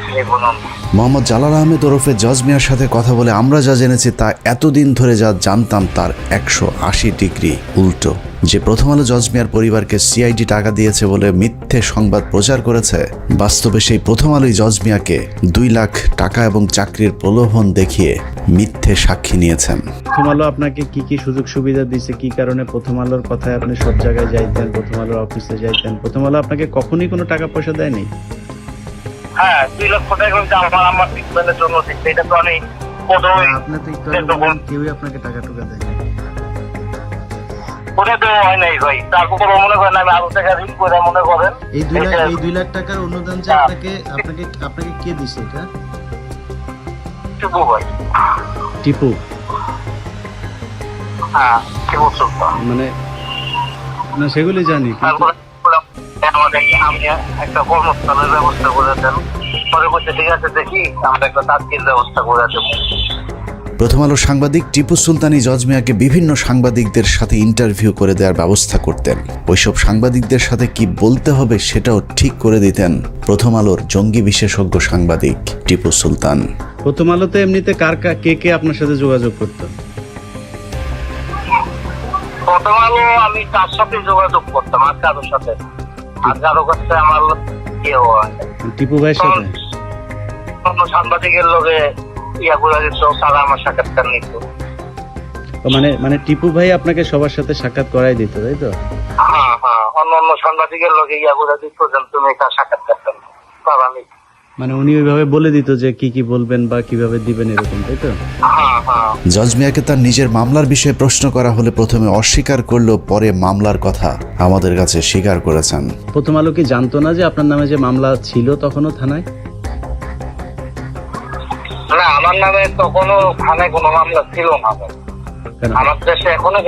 S1: মোহাম্মদ জালাল আহমেদ ওরফে জজ মিয়ার সাথে কথা বলে আমরা যা জেনেছি তা এতদিন ধরে যা জানতাম তার 180 ডিগ্রি উল্টো। যে প্রথম আলো জজ মিয়ার পরিবারকে সিআইডি টাকা দিয়েছে বলে মিথ্যে সংবাদ প্রচার করেছে, বাস্তবে সেই প্রথম আলোই জজ মিয়াকে 2 লাখ টাকা এবং চাকরির প্রলোভন দেখিয়ে মিথ্যে সাক্ষী নিয়েছেন।
S20: প্রথম আলো আপনাকে কি কি সুযোগ সুবিধা দিয়েছে, কি কারণে প্রথম আলোর কথায় আপনি সব জায়গায় যাইতেন, প্রথম আলোর অফিসে যাইতেন? প্রথম আলো আপনাকে কখনই কোনো টাকা পয়সা দেয়নি?
S14: হ্যাঁ, 2 লক্ষ টাকা আমার ট্রিটমেন্টের জন্য দিচ্ছে। এটা তো আমি
S20: আপনার তো কেউই আপনাকে টাকা টুকা দেয়নি।
S14: ওটা তো হয় নাই ভাই, তারপর মনে করেন আমি আরো টাকা ঋণ করে মনে করেন
S20: এই 2 লাখ টাকার অনুদান যে আপনাকে কে দিছে? এটা
S14: টিপু ভাই।
S20: টিপু?
S14: হ্যাঁ, টিপু সুলতান।
S20: মানে না, সেগুলি জানি।
S14: আমি একটা কর্মস্থানের ব্যবস্থা করে দেন, পরে বলছে ঠিক আছে দেখি আমরা একটা তাৎক্ষণিক ব্যবস্থা করে দেবো।
S1: প্রথম আলো সাংবাদিক টিপু সুলতানি জজ মিয়াকে বিভিন্ন সাংবাদিকদের সাথে ইন্টারভিউ করে দেওয়ার ব্যবস্থা করতেন। ওইসব সাংবাদিকদের সাথে কি বলতে হবে সেটাও ঠিক করে দিতেন প্রথম আলোর জঙ্গি বিশেষজ্ঞ সাংবাদিক টিপু সুলতান।
S20: প্রথম আলোতে এমনিতে কে আপনার সাথে যোগাযোগ করতো?
S14: প্রথম আলো আমি তার সাথে যোগাযোগ করতাম, আর কারোর সাথে আর কারো কাছে আমার কেউ হয়
S20: টিপু ভাইয়ের সাথে
S14: অন্য সাংবাদিকের লোকে ইয়া করে দিত, তারা আমার সাক্ষাৎকার নিত।
S20: মানে টিপু ভাই আপনাকে সবার সাথে সাক্ষাৎ করাই দিত, তাই তো?
S14: হ্যাঁ হ্যাঁ, অন্য সাংবাদিকের লোকে ইয়া করে দিত যে তুমি এটা সাক্ষাৎকার তারা নিত।
S20: মানে উনি ওইভাবে বলে দিত যে কি কি বলবেন বা কিভাবে দিবেন এরকম, তাই তো?
S1: জজ মিয়াকে তার নিজের মামলার বিষয়ে প্রশ্ন করা হলে প্রথমে অস্বীকার করলেও পরে মামলার কথা আমাদের কাছে স্বীকার করেছেন।
S20: প্রথম আলো কি জানতো না যে আপনার নামে যে মামলা ছিল তখনও থানায়?
S14: না, আমার নামে তখনও থানায় কোনো মামলা ছিল না। আমার দেশে এখনো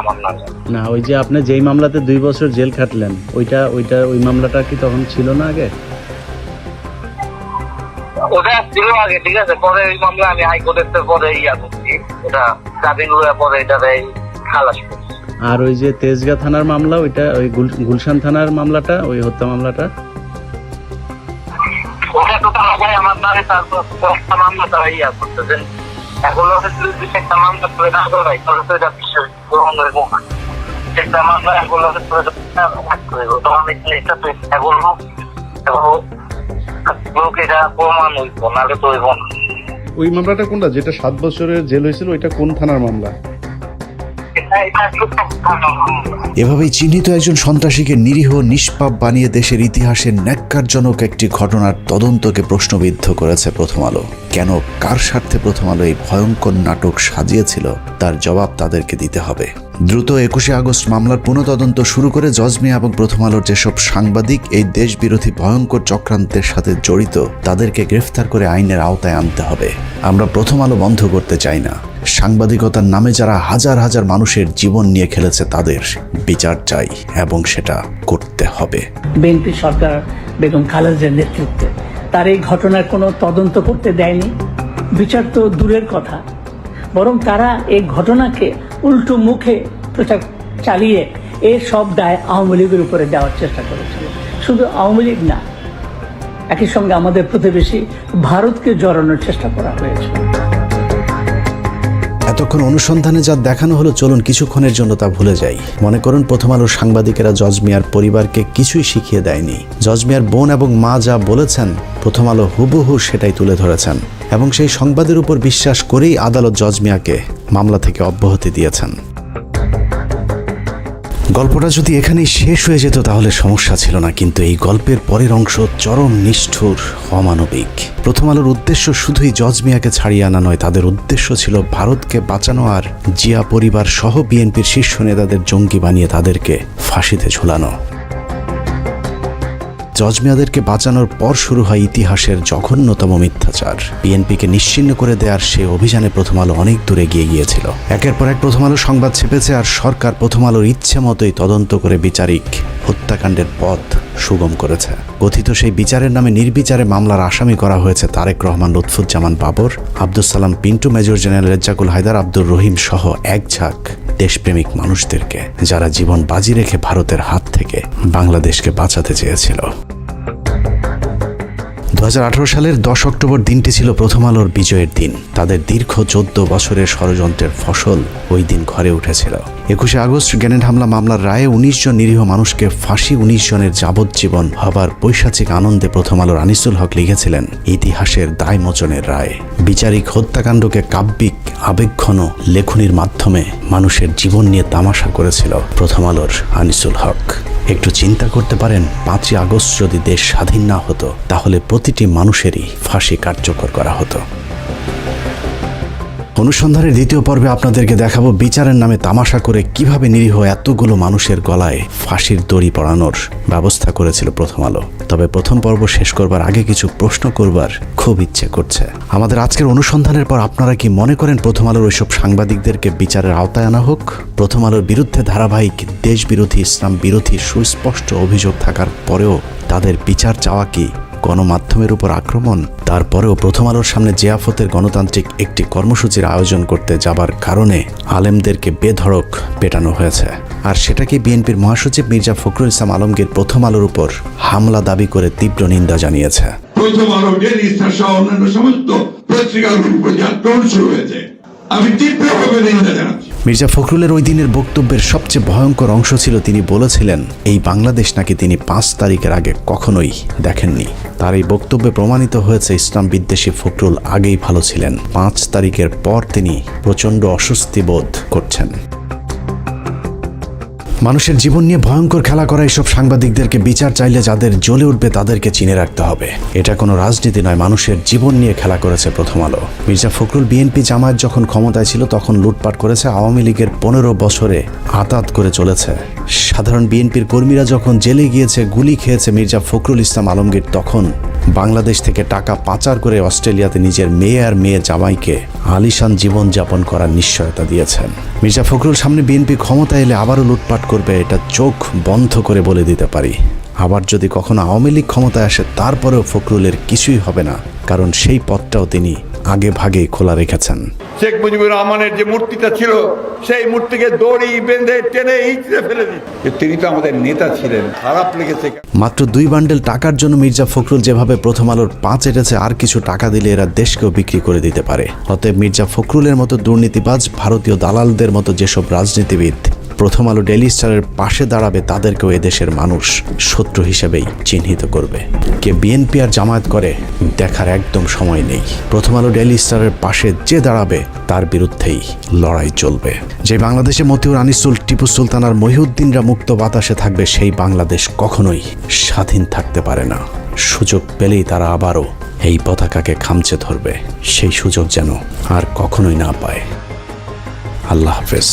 S14: আমার নামে
S20: না। ওই যে আপনি যেই মামলাতে 2 বছর জেল খাটলেন ওই মামলাটা কি তখন ছিল না আগে?
S14: ওটা ছিল আগে, ঠিক আছে। পরে ওই মামলা আমি হাইকোর্টের পরে ইয়া করছি, ওটা জামিন লয়ে পরে এটা খালাস করছি।
S20: আর ওই যে তেজগাঁ থানার মামলা, ওইটা ওই গুলশান থানার মামলাটা, ওই হত্যা মামলাটা,
S14: ওটা তো ভাই আমার নামে তারপর একটা মামলা তারা ইয়া করতেছেন। এখন একটা মামলা করে না করাই তাহলে তো এটা বিশ্বাস গ্রহণ করবো না। একটা মামলা এখন আমি এটা তো এখনো এটা প্রমাণ হইব, নাহলে তো হইব না।
S10: ওই মামলাটা কোনটা, যেটা 7 বছরের জেল হয়েছিল, ওইটা কোন থানার মামলা?
S1: এভাবেই চিহ্নিত একজন সন্ত্রাসীকে নিরীহ নিষ্পাপ বানিয়ে দেশের ইতিহাসে ন্যাক্কারজনক একটি ঘটনার তদন্তকে প্রশ্নবিদ্ধ করেছে প্রথম আলো। কেন, কার স্বার্থে প্রথম আলো এই ভয়ঙ্কর নাটক সাজিয়েছিল তার জবাব তাদেরকে দিতে হবে। দ্রুত 21শে আগস্ট মামলার পুনঃতদন্ত শুরু করে জজ মিয়া এবং প্রথম আলোর যেসব সাংবাদিক এই দেশবিরোধী ভয়ঙ্কর চক্রান্তের সাথে জড়িত তাদেরকে গ্রেফতার করে আইনের আওতায় আনতে হবে। আমরা প্রথম আলো বন্ধ করতে চাই না। সাংবাদিকতার নামে যারা হাজার হাজার মানুষের জীবন নিয়ে খেলেছে তাদের বিচার চাই এবং সেটা করতে হবে।
S21: বিএনপি সরকার বেগম খালেদার নেতৃত্বে তার এই ঘটনার কোনো তদন্ত করতে দেয়নি। বিচার তো দূরের কথা, বরং তারা এই ঘটনাকে উল্টো মুখে প্রচার চালিয়ে এর সব দায় আওয়ামী লীগের উপরে দেওয়ার চেষ্টা করেছিল। শুধু আওয়ামী লীগ না, একই সঙ্গে আমাদের প্রতিবেশী ভারতকে জড়ানোর চেষ্টা করা হয়েছে।
S1: এতক্ষণ অনুসন্ধানে যা দেখানো হলো, চলুন কিছুক্ষণের জন্য তা ভুলে যাই। মনে করুন প্রথম আলোর সাংবাদিকেরা জজ মিয়ার পরিবারকে কিছুই শিখিয়ে দেয়নি। জজ মিয়ার বোন এবং মা যা বলেছেন প্রথম আলো হুবহু সেটাই তুলে ধরেছেন এবং সেই সংবাদের উপর বিশ্বাস করেই আদালত জজ মিয়াকে মামলা থেকে অব্যাহতি দিয়েছেন। গল্পটা যদি এখানেই শেষ হয়ে যেত তাহলে সমস্যা ছিল না, কিন্তু এই গল্পের পরের অংশ চরম নিষ্ঠুর, অমানবিক। প্রথম আলোর উদ্দেশ্য শুধুই জজ মিয়াকে ছাড়িয়ে আনা নয়, তাদের উদ্দেশ্য ছিল ভারতকে বাঁচানো আর জিয়া পরিবার সহ বিএনপির শীর্ষ নেতাদের জঙ্গি বানিয়ে তাদেরকে ফাঁসিতে ঝুলানো। জজ মিয়াদেরকে বাঁচানোর পর শুরু হয় ইতিহাসের জঘন্যতম মিথ্যাচার। বিএনপিকে নিশ্চিহ্ন করে দেওয়ার সে অভিযানে প্রথম আলো অনেক দূরে গিয়ে গিয়েছিল। একের পর এক প্রথম আলো সংবাদ ছেপেছে আর সরকার প্রথম আলোর ইচ্ছে মতোই তদন্ত করে বিচারিক হত্যাকাণ্ডের পথ সুগম করেছে। কথিত সেই বিচারের নামে নির্বিচারে মামলার আসামি করা হয়েছে তারেক রহমান, লুৎফুজ্জামান বাবর, আব্দুল সালাম পিন্টু, মেজর জেনারেল রেজ্জাকুল হায়দার, আব্দুর রহিম সহ এক ঝাঁক দেশপ্রেমিক মানুষদেরকে, যারা জীবন বাজি রেখে ভারতের হাত থেকে বাংলাদেশকে বাঁচাতে চেয়েছিল। 2018 সালের 10 অক্টোবর দিনটি ছিল প্রথম আলোর বিজয়ের দিন। তাদের দীর্ঘ 14 বছরের ষড়যন্ত্রের ফসল ওই দিন ঘরে উঠেছিল। 21 আগস্ট গ্রেনেড হামলা মামলার রায়ে 19 জন নিরীহ মানুষকে ফাঁসি, 19 জনের যাবজ্জীবন হবার পৈশাচিক আনন্দে প্রথম আলোর আনিসুল হক লিখেছিলেন ইতিহাসের দায়মোচনের রায়। বিচারিক হত্যাকাণ্ডকে কাব্যিক আবেগঘন লেখনির মাধ্যমে মানুষের জীবন নিয়ে তামাশা করেছিল প্রথম আলোর আনিসুল হক। একটু চিন্তা করতে পারেন, 5ই আগস্ট যদি দেশ স্বাধীন না হতো তাহলে প্রতিটি মানুষেরই ফাঁসি কার্যকর করা হতো। অনুসন্ধানের দ্বিতীয় পর্বে আপনাদেরকে দেখাবো বিচারের নামে তামাশা করে কিভাবে নিরীহ এতগুলো মানুষের গলায় ফাঁসির দড়ি পরানোর ব্যবস্থা করেছিল প্রথম আলো। তবে প্রথম পর্ব শেষ করবার আগে কিছু প্রশ্ন করবার খুব ইচ্ছে করছে। আমাদের আজকের অনুসন্ধানের পর আপনারা কি মনে করেন প্রথম আলোর ওইসব সাংবাদিকদেরকে বিচারের আওতায় আনা হোক? প্রথম আলোর বিরুদ্ধে ধারাবাহিক দেশ বিরোধী, ইসলাম বিরোধী সুস্পষ্ট অভিযোগ থাকার পরেও তাদের বিচার চাওয়া কি গণমাধ্যমের উপর আক্রমণ? তারপরেও প্রথম আলোর সামনে জিয়াফতের গণতান্ত্রিক একটি কর্মসূচির আয়োজন করতে যাবার কারণে আলেমদেরকে বেধড়ক পেটানো হয়েছে। আর সেটাকে বিএনপির মহাসচিব মির্জা ফখরুল ইসলাম আলমগীর প্রথম আলোর উপর হামলা দাবি করে তীব্র নিন্দা জানিয়েছে।
S19: প্রথম আলো, ডেইলি স্টার সহ অন্যান্য সমস্ত পত্রিকাগুলোর উপর যে আক্রমণ শুরু হয়েছে, আমি তীব্রভাবে নিন্দা জানাচ্ছি।
S1: মির্জা ফখরুলের ওই দিনের বক্তব্যের সবচেয়ে ভয়ঙ্কর অংশ ছিল তিনি বলেছিলেন এই বাংলাদেশ নাকি তিনি 5 তারিখের আগে কখনোই দেখেননি। তার এই বক্তব্যে প্রমাণিত হয়েছে ইসলাম বিদ্বেষী ফখরুল আগেই ভালো ছিলেন। 5 তারিখের পর তিনি প্রচণ্ড অস্বস্তি বোধ করছেন। মানুষের জীবন নিয়ে ভয়ঙ্কর খেলা করা এইসব সাংবাদিকদেরকে বিচার চাইলে যাদের জ্বলে উঠবে তাদেরকে চিনে রাখতে হবে। এটা কোনো রাজনীতি নয়, মানুষের জীবন নিয়ে খেলা করেছে প্রথম আলো। মির্জা ফখরুল বিএনপি জামায়াত যখন ক্ষমতায় ছিল তখন লুটপাট করেছে, আওয়ামী লীগের 15 বছরে আতাত করে চলেছে। সাধারণ বিএনপির কর্মীরা যখন জেলে গিয়েছে, গুলি খেয়েছে মির্জা ফখরুল ইসলাম আলমগীর তখন বাংলাদেশ থেকে টাকা পাচার করে অস্ট্রেলিয়াতে নিজের মেয়ে আর মেয়ে জামাইকে আলিশান জীবনযাপন করার নিশ্চয়তা দিয়েছেন। মির্জা ফখরুল সামনে বিএনপি ক্ষমতা এলে আবারও লুটপাট করবে, এটা চোখ বন্ধ করে বলে দিতে পারি। আবার যদি কখনো আওয়ামী লীগ ক্ষমতায় আসে তারপরেও ফখরুলের কিছুই হবে না, কারণ সেই পথটাও তিনি আগে ভাগেই খোলা রেখেছেন।
S19: শেখ মুজিবুর রহমানের যে মূর্তিটা ছিল সেই মূর্তিকে দড়ি বেঁধে টেনে ইঁচড়ে ফেলে দিচ্ছে। তিনি তো আমাদের নেতা ছিলেন, খারাপ লেগেছে।
S1: মাত্র 2 বান্ডেল টাকার জন্য মির্জা ফখরুল যেভাবে প্রথম আলোর 5 এটেছে, আর কিছু টাকা দিলে এরা দেশকেও বিক্রি করে দিতে পারে। অতএব মির্জা ফখরুলের মতো দুর্নীতিবাজ, ভারতীয় দালালদের মতো যেসব রাজনীতিবিদ প্রথম আলো ডেইলি স্টারের পাশে দাঁড়াবে তাদেরকেও এদেশের মানুষ শত্রু হিসেবেই চিহ্নিত করবে। কে বিএনপি আর জামায়াত করে দেখার একদম সময় নেই। প্রথম আলো ডেইলি স্টারের পাশে যে দাঁড়াবে তার বিরুদ্ধেই লড়াই চলবে। যে বাংলাদেশে মতিউর, আনিসুল, টিপু সুলতান আর মহিউদ্দিনরা মুক্ত বাতাসে থাকবে, সেই বাংলাদেশ কখনোই স্বাধীন থাকতে পারে না। সুযোগ পেলেই তারা আবারও এই পতাকাকে খামচে ধরবে। সেই সুযোগ যেন আর কখনোই না পায়। আল্লাহ হাফেজ।